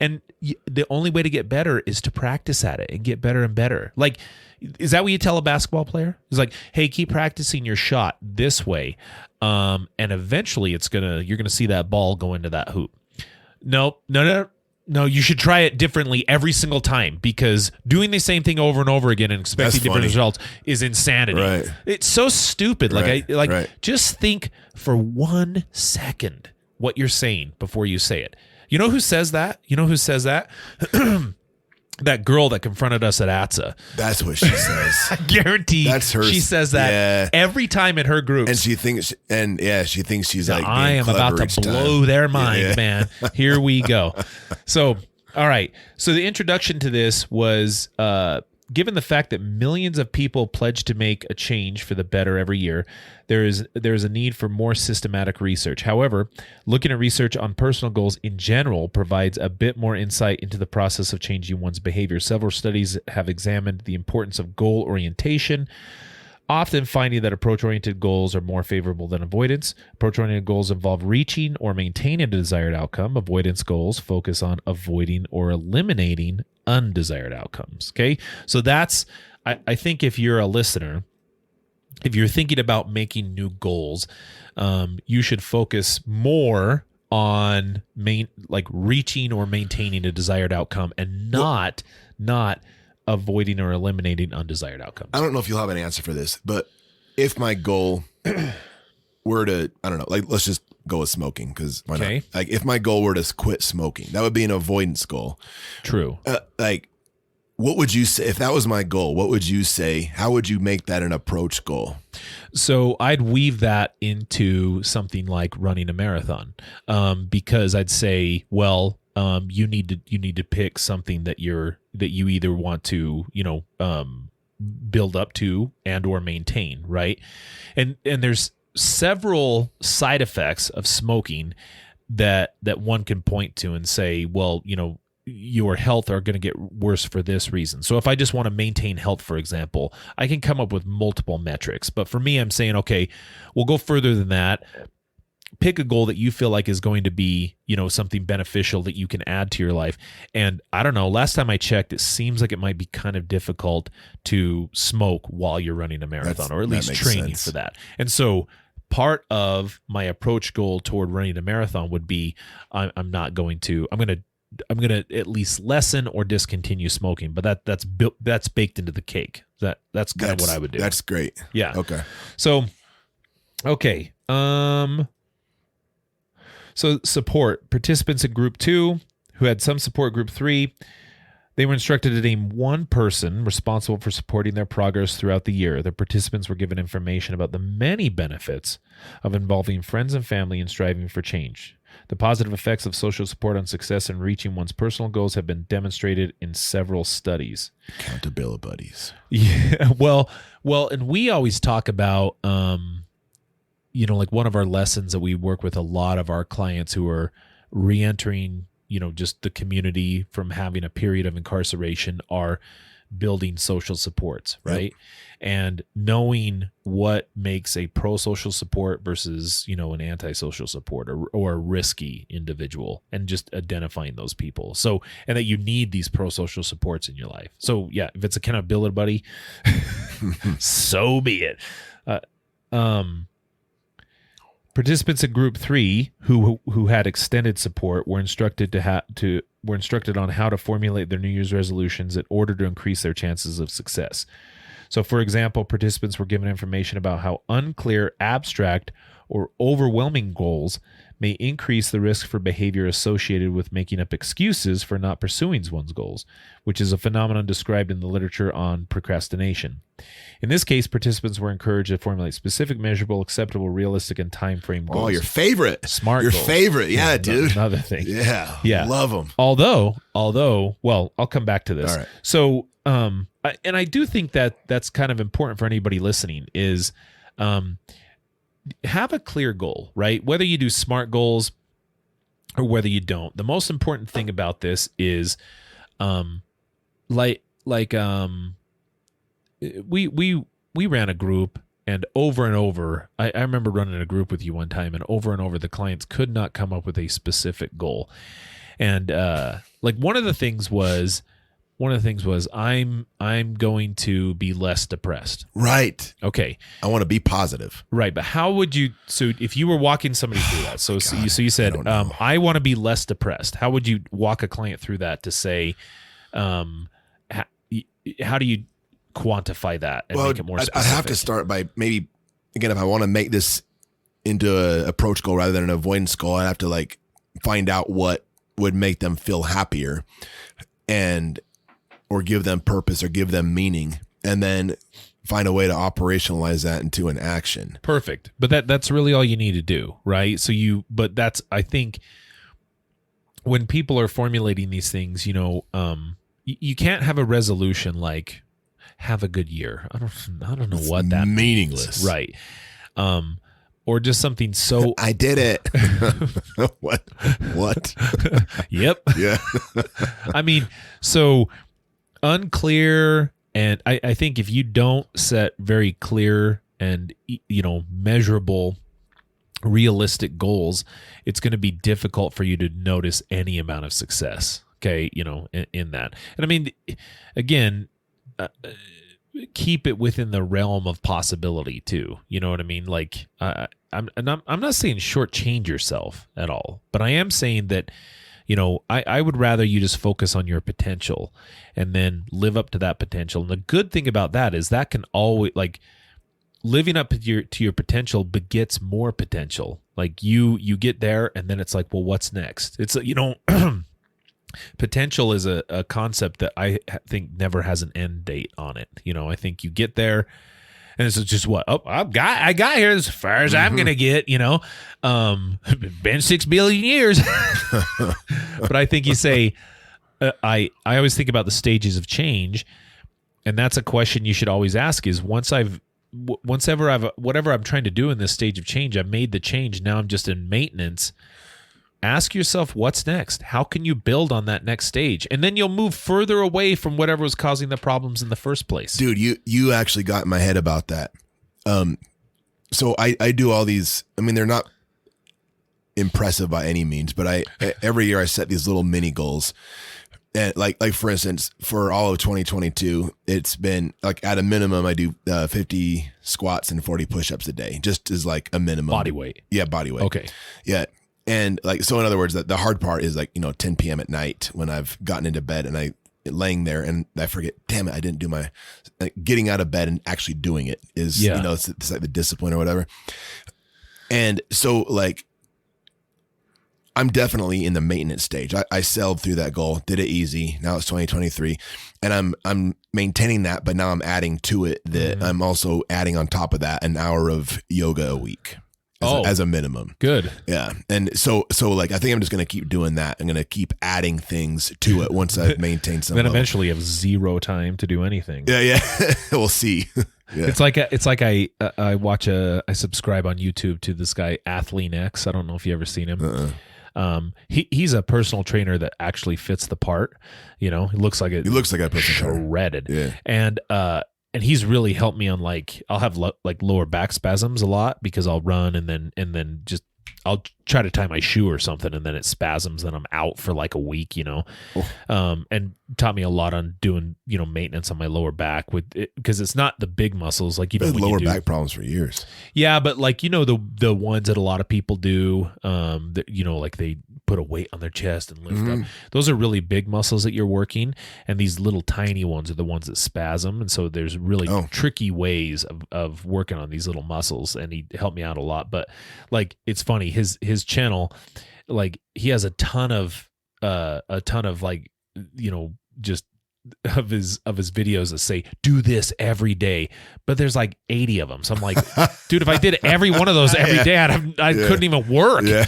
And the only way to get better is to practice at it and get better and better. Like, is that what you tell a basketball player? It's like, hey, keep practicing your shot this way, and eventually you're gonna see that ball go into that hoop. No, you should try it differently every single time, because doing the same thing over and over again and expecting different results is insanity. Right. It's so stupid. Just think for 1 second what you're saying before you say it. You know who says that? That girl that confronted us at ATSA. That's what she says. I guarantee that's her. She says that every time at her groups. And she thinks she's like, I am about to blow their mind, man. Here we go. So, all right. So the introduction to this was, given the fact that millions of people pledge to make a change for the better every year, there is a need for more systematic research. However, looking at research on personal goals in general provides a bit more insight into the process of changing one's behavior. Several studies have examined the importance of goal orientation, often finding that approach-oriented goals are more favorable than avoidance. Approach-oriented goals involve reaching or maintaining a desired outcome. Avoidance goals focus on avoiding or eliminating undesired outcomes. Okay, so that's, I think, if you're a listener, if you're thinking about making new goals, you should focus more on reaching or maintaining a desired outcome, and not avoiding or eliminating undesired outcomes. I don't know if you'll have an answer for this, but if my goal were to, I don't know, let's just go with smoking, because why not? Like, if my goal were to quit smoking, that would be an avoidance goal. True. What would you say if that was my goal? What would you say? How would you make that an approach goal? So I'd weave that into something like running a marathon, because I'd say, well, you need to pick something that you either want to, build up to and or maintain, right? And there's several side effects of smoking that one can point to and say, well, your health are going to get worse for this reason. So if I just want to maintain health, for example, I can come up with multiple metrics. But for me, I'm saying, okay, we'll go further than that. Pick a goal that you feel like is going to be, something beneficial that you can add to your life. And I don't know, last time I checked, it seems like it might be kind of difficult to smoke while you're running a marathon, or at least training for that. And so part of my approach goal toward running a marathon would be, I'm going to at least lessen or discontinue smoking, but that's baked into the cake. That's kind of what I would do. That's great. Yeah. Okay. So, okay. So support participants in group 2 who had some support group 3. They were instructed to name one person responsible for supporting their progress throughout the year. The participants were given information about the many benefits of involving friends and family in striving for change. The positive effects of social support on success and reaching one's personal goals have been demonstrated in several studies. Accountability buddies. Yeah, well, and we always talk about, like one of our lessons that we work with a lot of our clients who are re-entering, just the community from having a period of incarceration are building social supports, right? Yep. And knowing what makes a pro-social support versus, an anti-social support or a risky individual, and just identifying those people. So, and that you need these pro-social supports in your life. So yeah, if it's accountability buddy, so be it. Participants in group 3 who had extended support were instructed on how to formulate their New Year's resolutions in order to increase their chances of success. So, for example, participants were given information about how unclear, abstract, or overwhelming goals may increase the risk for behavior associated with making up excuses for not pursuing one's goals, which is a phenomenon described in the literature on procrastination. In this case, participants were encouraged to formulate specific, measurable, acceptable, realistic, and time-frame goals. Oh, your favorite. Smart Your goals. favorite. Yeah, dude. Another thing. Yeah. Love them. Although, well, I'll come back to this. All right. So, and I do think that that's kind of important for anybody listening is, have a clear goal, right? Whether you do SMART goals or whether you don't. The most important thing about this is, we ran a group, and over, I remember running a group with you one time, and over the clients could not come up with a specific goal. And one of the things was I'm going to be less depressed. Right. Okay. I want to be positive. Right. But how would you, so if you were walking somebody through that, so you said, I want to be less depressed. How would you walk a client through that to say, how do you quantify that and make it more specific? I have to start by maybe, again, if I want to make this into an approach goal rather than an avoidance goal, I have to find out what would make them feel happier or give them purpose or give them meaning, and then find a way to operationalize that into an action. Perfect. But that's really all you need to do, right? I think when people are formulating these things, you can't have a resolution like have a good year. I don't know what that meaningless. means. Right. Or just something so I did it. What? Yep. Yeah. I mean, so unclear, and I think if you don't set very clear and measurable, realistic goals, it's going to be difficult for you to notice any amount of success. Okay, in that. And I mean, again, keep it within the realm of possibility too. You know what I mean? Like, I'm not saying shortchange yourself at all, but I am saying that, I would rather you just focus on your potential and then live up to that potential. And the good thing about that is that can always, living up to your potential begets more potential. Like you get there, and then it's like, well, what's next? It's potential is a concept that I think never has an end date on it. I think you get there, and it's just what? Oh, I got here as far as I'm gonna get. Been 6 billion years. But I think you say, I always think about the stages of change, And that's a question you should always ask is whatever I'm trying to do in this stage of change, I've made the change. Now I'm just in maintenance. Ask yourself, what's next? How can you build on that next stage? And then you'll move further away from whatever was causing the problems in the first place. Dude, you actually got in my head about that. So I do all these, I mean, they're not impressive by any means, but every year I set these little mini goals. And like for instance, for all of 2022, it's been like at a minimum, I do 50 squats and 40 push-ups a day, just as like a minimum. Body weight. Yeah, body weight. Okay. Yeah. And like, so in other words, the hard part is like, 10 p.m. at night when I've gotten into bed and I laying there and I forget, damn it, I didn't do my getting out of bed and actually doing it is, it's like the discipline or whatever. And so like, I'm definitely in the maintenance stage. I sailed through that goal, did it easy. Now it's 2023 and I'm maintaining that, but now I'm adding to it that I'm also adding on top of that an hour of yoga a week. As a minimum. Good. Yeah. And so like, I think I'm just going to keep doing that. I'm going to keep adding things to it once I've maintained some. Then eventually you have zero time to do anything. Yeah. We'll see. Yeah. It's like I subscribe on YouTube to this guy, Athlean X. I don't know if you ever seen him. He's a personal trainer that actually fits the part. He looks like a personal trainer. Shredded. Yeah. And he's really helped me on like, I'll have like lower back spasms a lot because I'll run and then just I'll try to tie my shoe or something and then it spasms and I'm out for like a week, and taught me a lot on doing, maintenance on my lower back with it because it's not the big muscles like, lower back problems for years. Yeah. But like, the ones that a lot of people do, that, like they put a weight on their chest and lift up. Those are really big muscles that you're working. And these little tiny ones are the ones that spasm. And so there's really tricky ways of working on these little muscles. And he helped me out a lot. But like, it's funny, his channel, like he has a ton of like, just of his videos that say do this every day, but there's like 80 of them. So I'm like, dude, if I did every one of those every day, I couldn't even work. Yeah.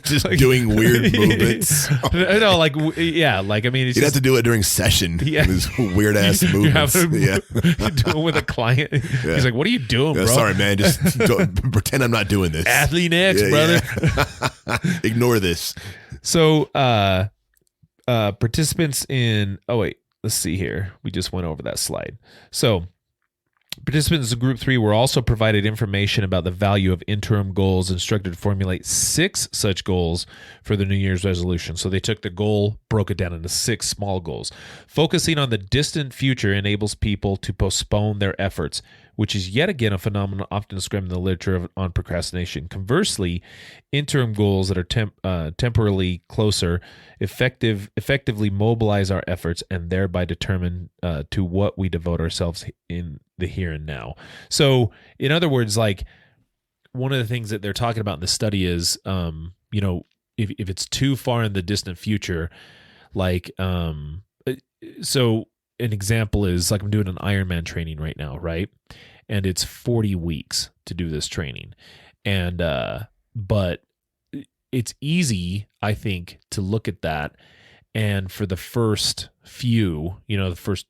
Just doing weird movements. No, like I mean, you'd have to do it during session. Yeah, these weird ass movements. You do it with a client. Yeah. He's like, "What are you doing, bro?" Sorry, man. Just pretend I'm not doing this. Athlean X, brother. Yeah. Ignore this. So, participants in. Oh wait. Let's see here. We just went over that slide. So participants in Group 3 were also provided information about the value of interim goals, instructed to formulate 6 such goals for the New Year's resolution. So they took the goal, broke it down into 6 small goals. Focusing on the distant future enables people to postpone their efforts, which is yet again a phenomenon often described in the literature on procrastination. Conversely, interim goals that are temporarily closer effectively mobilize our efforts and thereby determine to what we devote ourselves in the here and now. So, in other words, like one of the things that they're talking about in the study is, if it's too far in the distant future, like, so an example is like I'm doing an Ironman training right now, right? And it's 40 weeks to do this training. And, but it's easy, I think, to look at that. And for the first few, the first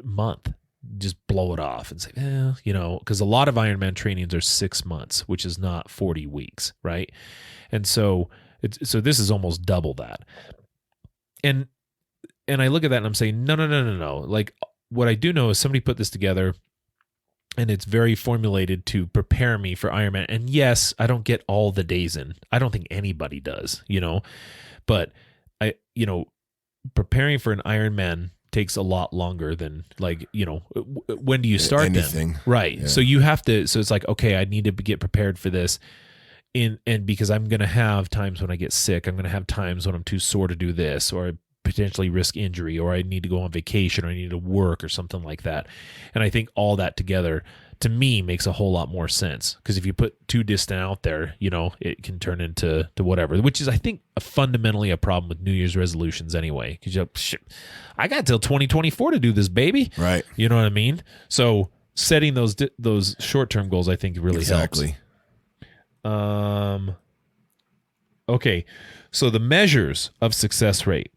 month, just blow it off and say, because a lot of Ironman trainings are 6 months, which is not 40 weeks. Right. And so this is almost double that. And I look at that and I'm saying, no. Like what I do know is somebody put this together and it's very formulated to prepare me for Ironman. And yes, I don't get all the days in. I don't think anybody does, but preparing for an Ironman takes a lot longer than like, when do you start anything? Then? Right. Yeah. So you have to, so it's like, okay, I need to get prepared for this. And because I'm going to have times when I get sick, I'm going to have times when I'm too sore to do this, or I potentially risk injury, or I need to go on vacation, or I need to work or something like that. And I think all that together to me makes a whole lot more sense, because if you put too distant out there, it can turn into whatever, which is, I think, fundamentally a problem with New Year's resolutions anyway. Because I got till 2024 to do this, baby. Right. You know what I mean? So setting those short-term goals, I think, really helps. Okay. So the measures of success rate.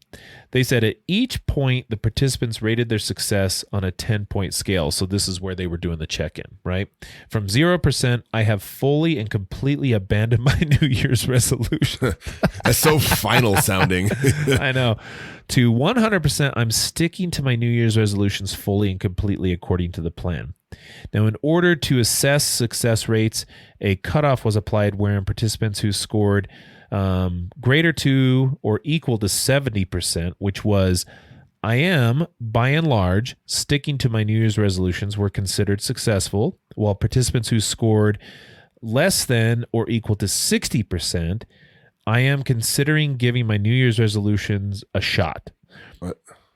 They said at each point, the participants rated their success on a 10-point scale. So this is where they were doing the check-in, right? From 0%, I have fully and completely abandoned my New Year's resolution. That's so final sounding. I know. To 100%, I'm sticking to my New Year's resolutions fully and completely according to the plan. Now, in order to assess success rates, a cutoff was applied wherein participants who scored greater to or equal to 70%, which was, I am, by and large, sticking to my New Year's resolutions, were considered successful, while participants who scored less than or equal to 60%, I am considering giving my New Year's resolutions a shot,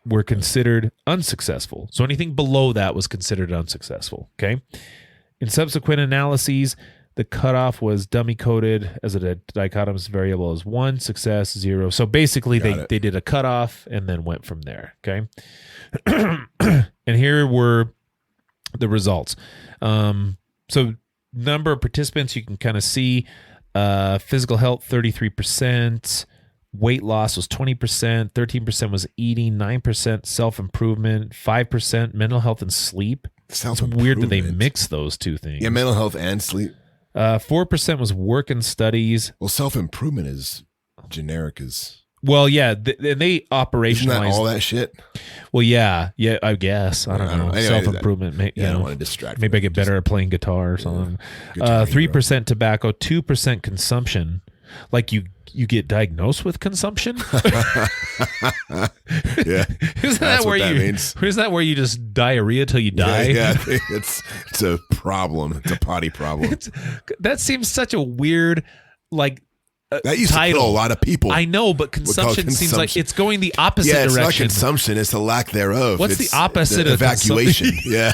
were considered unsuccessful. So anything below that was considered unsuccessful, okay? In subsequent analyses, the cutoff was dummy coded as a dichotomous variable as 1, success, 0. So basically they did a cutoff and then went from there, okay? And here were the results. So number of participants, you can kind of see physical health, 33%, weight loss was 20%, 13% was eating, 9% self-improvement, 5% mental health and sleep. It's weird that they mix those two things. Yeah, mental health and sleep. 4% was work and studies. Well, self-improvement is generic as... Well, yeah, they operationalized... Isn't that all that shit? Well, yeah, I guess. I don't know. Anyway, self-improvement. I don't want to distract. Maybe I get better at playing guitar or something. 3% tobacco, 2% consumption. Like you get diagnosed with consumption? Yeah. Isn't that where isn't that where you just diarrhea till you die? Yeah, it's a problem. It's a potty problem. That seems such a weird, like, that used title. to kill a lot of people. I know, but consumption seems like it's going the opposite direction. It's not consumption, it's the lack thereof. What's the opposite of evacuation? Yeah.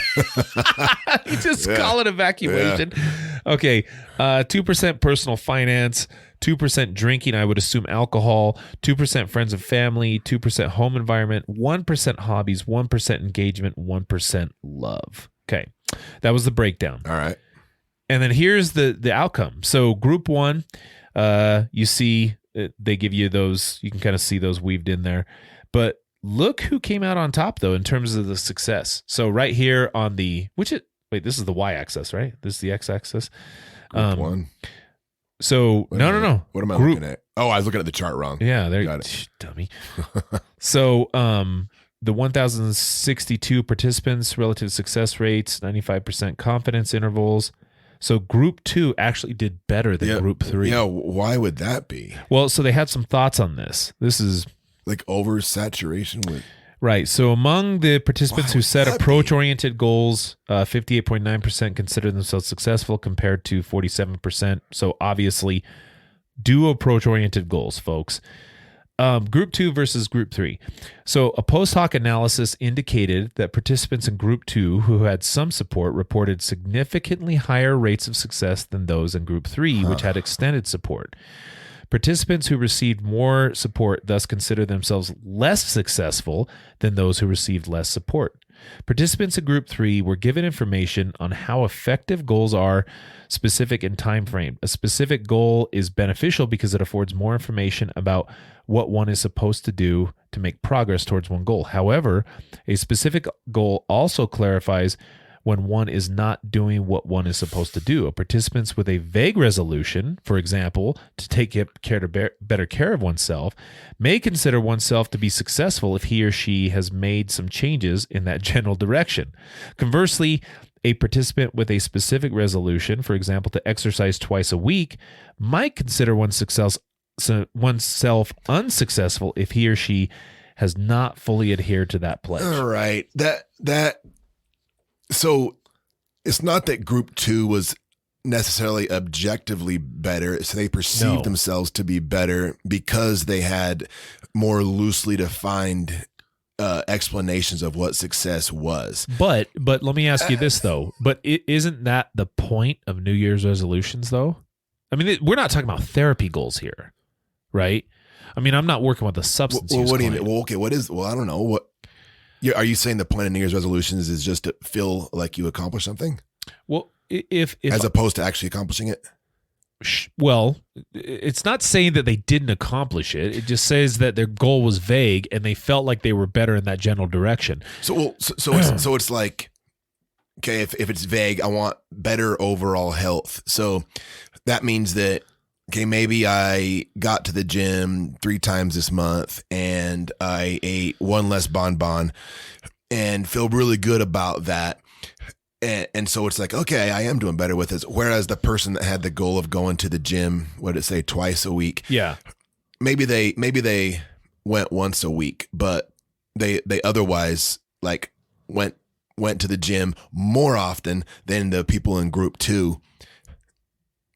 You just call it evacuation. Yeah. Okay. 2% personal finance, 2% drinking, I would assume alcohol, 2% friends and family, 2% home environment, 1% hobbies, 1% engagement, 1% love. Okay. That was the breakdown. All right. And then here's the outcome. So group 1, you see they give you those, you can kind of see those weaved in there. But look who came out on top, though, in terms of the success. So right here on the, this is the y-axis, right? This is the x-axis. Group 1. So, no. What am I looking at? Oh, I was looking at the chart wrong. Yeah, there you go. Dummy. So, the 1,062 participants, relative success rates, 95% confidence intervals. So group 2 actually did better than group 3. Yeah, why would that be? Well, so they had some thoughts on this. This is like oversaturation with... Right. So among the participants who set approach-oriented goals, 58.9% consider themselves successful compared to 47%. So obviously, do approach-oriented goals, folks. Group 2 versus Group 3. So a post hoc analysis indicated that participants in Group 2 who had some support reported significantly higher rates of success than those in Group 3, which had extended support. Participants who received more support thus consider themselves less successful than those who received less support. Participants in Group 3 were given information on how effective goals are specific in time frame. A specific goal is beneficial because it affords more information about what one is supposed to do to make progress towards one goal. However, a specific goal also clarifies when one is not doing what one is supposed to do. Participants with a vague resolution, for example, to take better care of oneself, may consider oneself to be successful if he or she has made some changes in that general direction. Conversely, a participant with a specific resolution, for example, to exercise twice a week, might consider oneself unsuccessful if he or she has not fully adhered to that pledge. All right. So it's not that Group 2 was necessarily objectively better. So they perceived themselves to be better because they had more loosely defined explanations of what success was. But let me ask you this, though. But isn't that the point of New Year's resolutions, though? I mean, we're not talking about therapy goals here, right? I mean, I'm not working with a substance use what do you client. mean? Well, okay, I don't know. Are you saying the point of New Year's resolutions is just to feel like you accomplished something? Well, if as opposed to actually accomplishing it? well, it's not saying that they didn't accomplish it. It just says that their goal was vague and they felt like they were better in that general direction. So it's like, okay, if it's vague, I want better overall health. So that means that, okay, maybe I got to the gym 3 times this month and I ate 1 less bonbon and feel really good about that. And so it's like, okay, I am doing better with this. Whereas the person that had the goal of going to the gym, what did it say, twice a week? Yeah. Maybe they went once a week, but they otherwise like went to the gym more often than the people in group 2.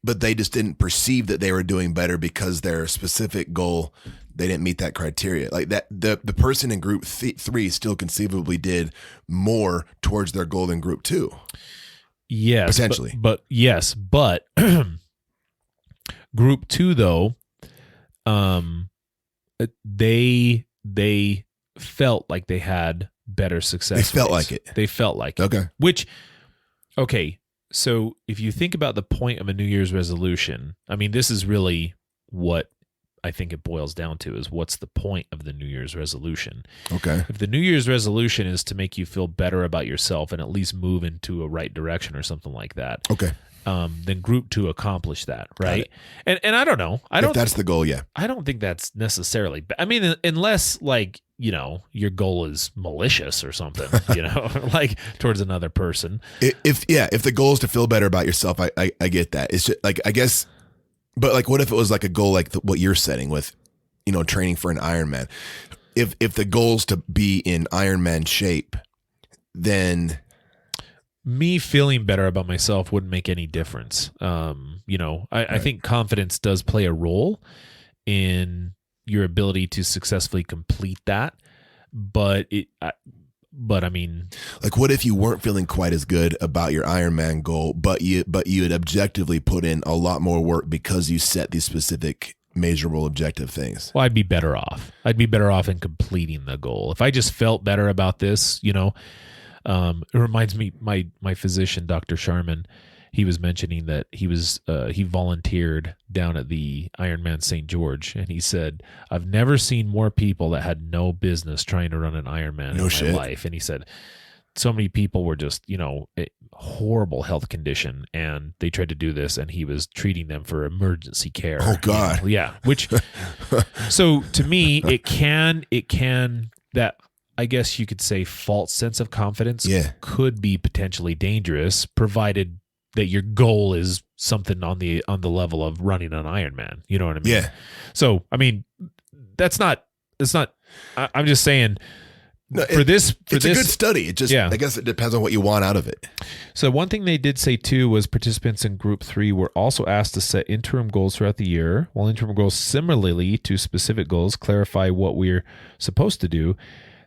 But they just didn't perceive that they were doing better because their specific goal, they didn't meet that criteria. Like that, the person in group 3 still conceivably did more towards their goal in group 2. Yes, potentially. But group 2 though, they felt like they had better success. They felt rates. like it. They felt like Okay. it. Okay. So if you think about the point of a New Year's resolution, I mean, this is really what I think it boils down to is what's the point of the New Year's resolution? Okay. If the New Year's resolution is to make you feel better about yourself and at least move into a right direction or something like that, Okay. then group 2 accomplished that, right? And I don't know. If that's the goal, yeah. I don't think that's necessarily. I mean, unless like your goal is malicious or something, like towards another person. If the goal is to feel better about yourself, I get that. It's just like, I guess, but like, what if it was like a goal like what you're setting with, training for an Ironman? If the goal is to be in Ironman shape, then me feeling better about myself wouldn't make any difference. I think confidence does play a role in your ability to successfully complete that. But I mean, like, what if you weren't feeling quite as good about your Ironman goal, but you had objectively put in a lot more work because you set these specific measurable objective things? Well, I'd be better off. I'd be better off in completing the goal. If I just felt better about this, it reminds me, my physician, Dr. Sharman, he was mentioning that he volunteered down at the Ironman St. George, and he said, I've never seen more people that had no business trying to run an Ironman in my life. And he said, so many people were just, a horrible health condition, and they tried to do this, and he was treating them for emergency care. Oh God. Yeah. Which, so to me, it can that, I guess you could say, false sense of confidence could be potentially dangerous, provided that your goal is something on the level of running an Ironman. You know what I mean? Yeah. So, I mean, I'm just saying, it's a good study. It just, I guess it depends on what you want out of it. So one thing they did say too was participants in group 3 were also asked to set interim goals throughout the year. While interim goals, similarly to specific goals, clarify what we're supposed to do,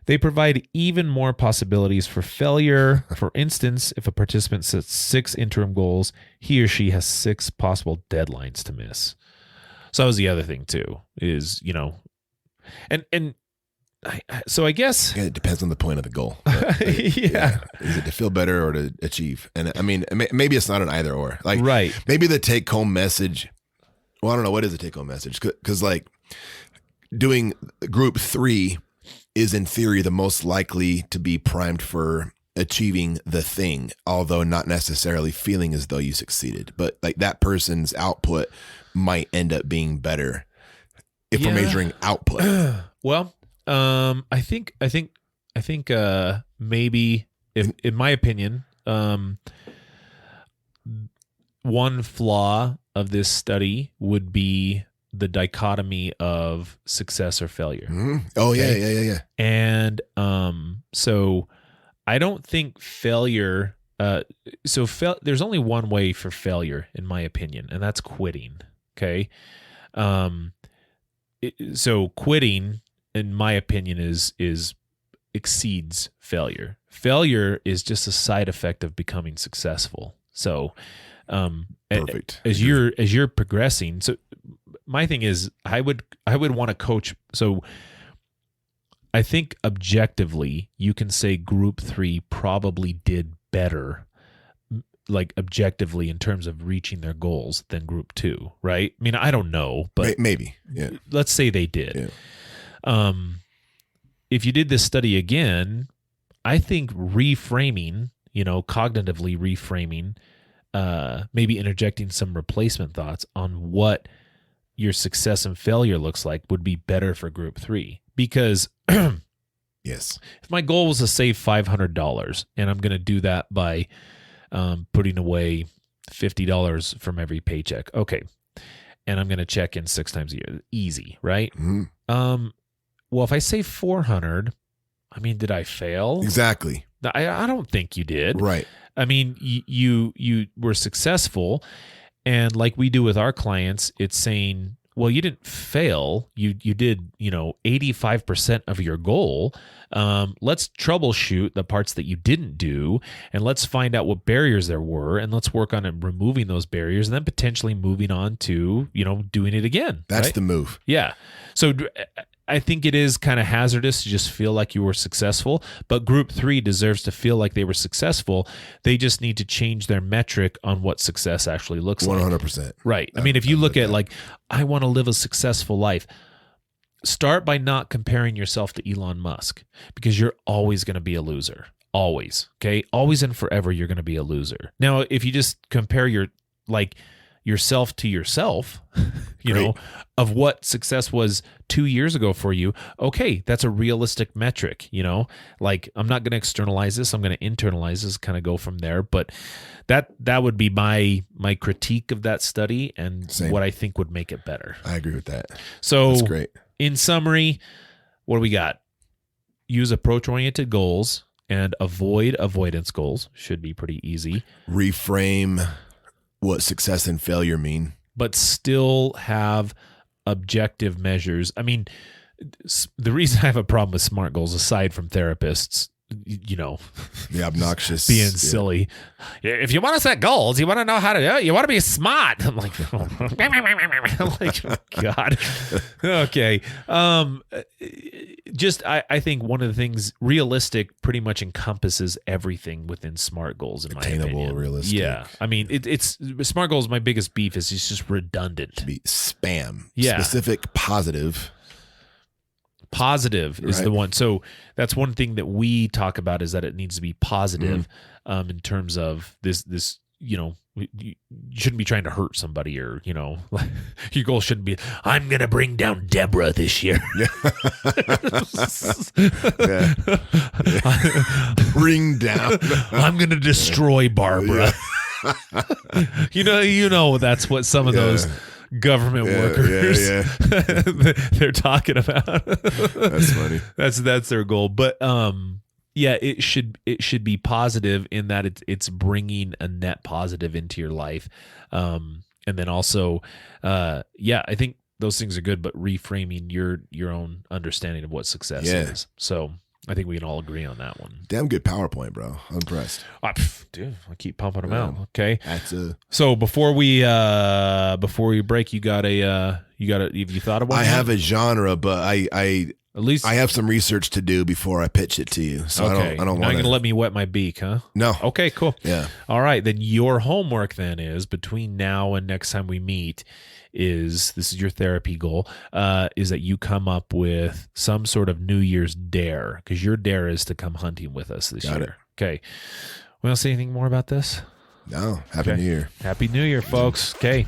they provide even more possibilities for failure. For instance, if a participant sets 6 interim goals, he or she has 6 possible deadlines to miss. So that was the other thing too, is, so I guess it depends on the point of the goal. Is it to feel better or to achieve? And I mean, maybe it's not an either or. Like, right. Maybe the take home message. Well, I don't know, what is the take home message? Because like doing group 3 is in theory the most likely to be primed for achieving the thing, although not necessarily feeling as though you succeeded. But like that person's output might end up being better if we're measuring output. Well, I think maybe, if, in my opinion, one flaw of this study would be the dichotomy of success or failure. Mm-hmm. Oh, okay? Yeah. And so I don't think failure. There's only one way for failure, in my opinion, and that's quitting. Okay. So quitting, in my opinion, is exceeds failure. Failure is just a side effect of becoming successful. So, perfect. As you're progressing, so my thing is, I would want to coach. So I think objectively, you can say group 3 probably did better like objectively in terms of reaching their goals than group 2, right? I mean, I don't know, but maybe. Yeah. Let's say they did. Yeah. If you did this study again, I think reframing, cognitively reframing, maybe interjecting some replacement thoughts on what your success and failure looks like would be better for group 3. Because yes, if my goal was to save $500 and I'm going to do that by putting away $50 from every paycheck. Okay. And I'm going to check in 6 times a year. Easy, right? Mm-hmm. Well, if I save $400, I mean, did I fail? Exactly. I don't think you did. Right. I mean, you were successful, and like we do with our clients, it's saying, well, you didn't fail. You did, 85% of your goal. Let's troubleshoot the parts that you didn't do, and let's find out what barriers there were, and let's work on removing those barriers, and then potentially moving on to, doing it again. That's right? the move. Yeah. So I think it is kind of hazardous to just feel like you were successful, but group 3 deserves to feel like they were successful. They just need to change their metric on what success actually looks 100%. like. 100%. Right. I mean, if you look at like, I want to live a successful life, start by not comparing yourself to Elon Musk, because you're always going to be a loser. Always. Okay. Always and forever, you're going to be a loser. Now, if you just compare yourself to yourself, of what success was 2 years ago for you, okay, that's a realistic metric, like I'm not going to externalize this, I'm going to internalize this, kind of go from there. But that would be my critique of that study and what I think would make it better. I agree with that. So that's great. In summary, what do we got? Use approach-oriented goals and avoid avoidance goals. Should be pretty easy. Reframe what success and failure mean, but still have objective measures. I mean, the reason I have a problem with SMART goals, aside from therapists, the obnoxious being silly. If you want to set goals, you want to know how to do it, you want to be smart. I'm like, God. Okay. I think one of the things, realistic pretty much encompasses everything within SMART goals, in my opinion. Attainable, realistic. Yeah. I mean, it's SMART goals. My biggest beef is it's just redundant. To be spam. Yeah. Specific, positive. Positive is the one. So that's one thing that we talk about, is that it needs to be positive, in terms of this, you shouldn't be trying to hurt somebody, or, your goal shouldn't be, I'm going to bring down Deborah this year. Bring down. I'm going to destroy Barbara. That's what some of those government workers they're talking about. That's funny. That's their goal. But it should be positive in that it's bringing a net positive into your life. And then also I think those things are good, but reframing your own understanding of what success is. So I think we can all agree on that one. Damn good PowerPoint, bro. I'm impressed. Dude, I keep pumping them out. Okay. So before we break, have you thought about? I have a genre, but I have some research to do before I pitch it to you. So okay. I don't want to. You're going to let me wet my beak, huh? No. Okay, cool. Yeah. All right. Then your homework then is, between now and next time we meet, this is your therapy goal, is that you come up with some sort of New Year's dare, because your dare is to come hunting with us this year. Okay. We don't say anything more about this? No. Happy New Year. Happy New Year, folks. Okay.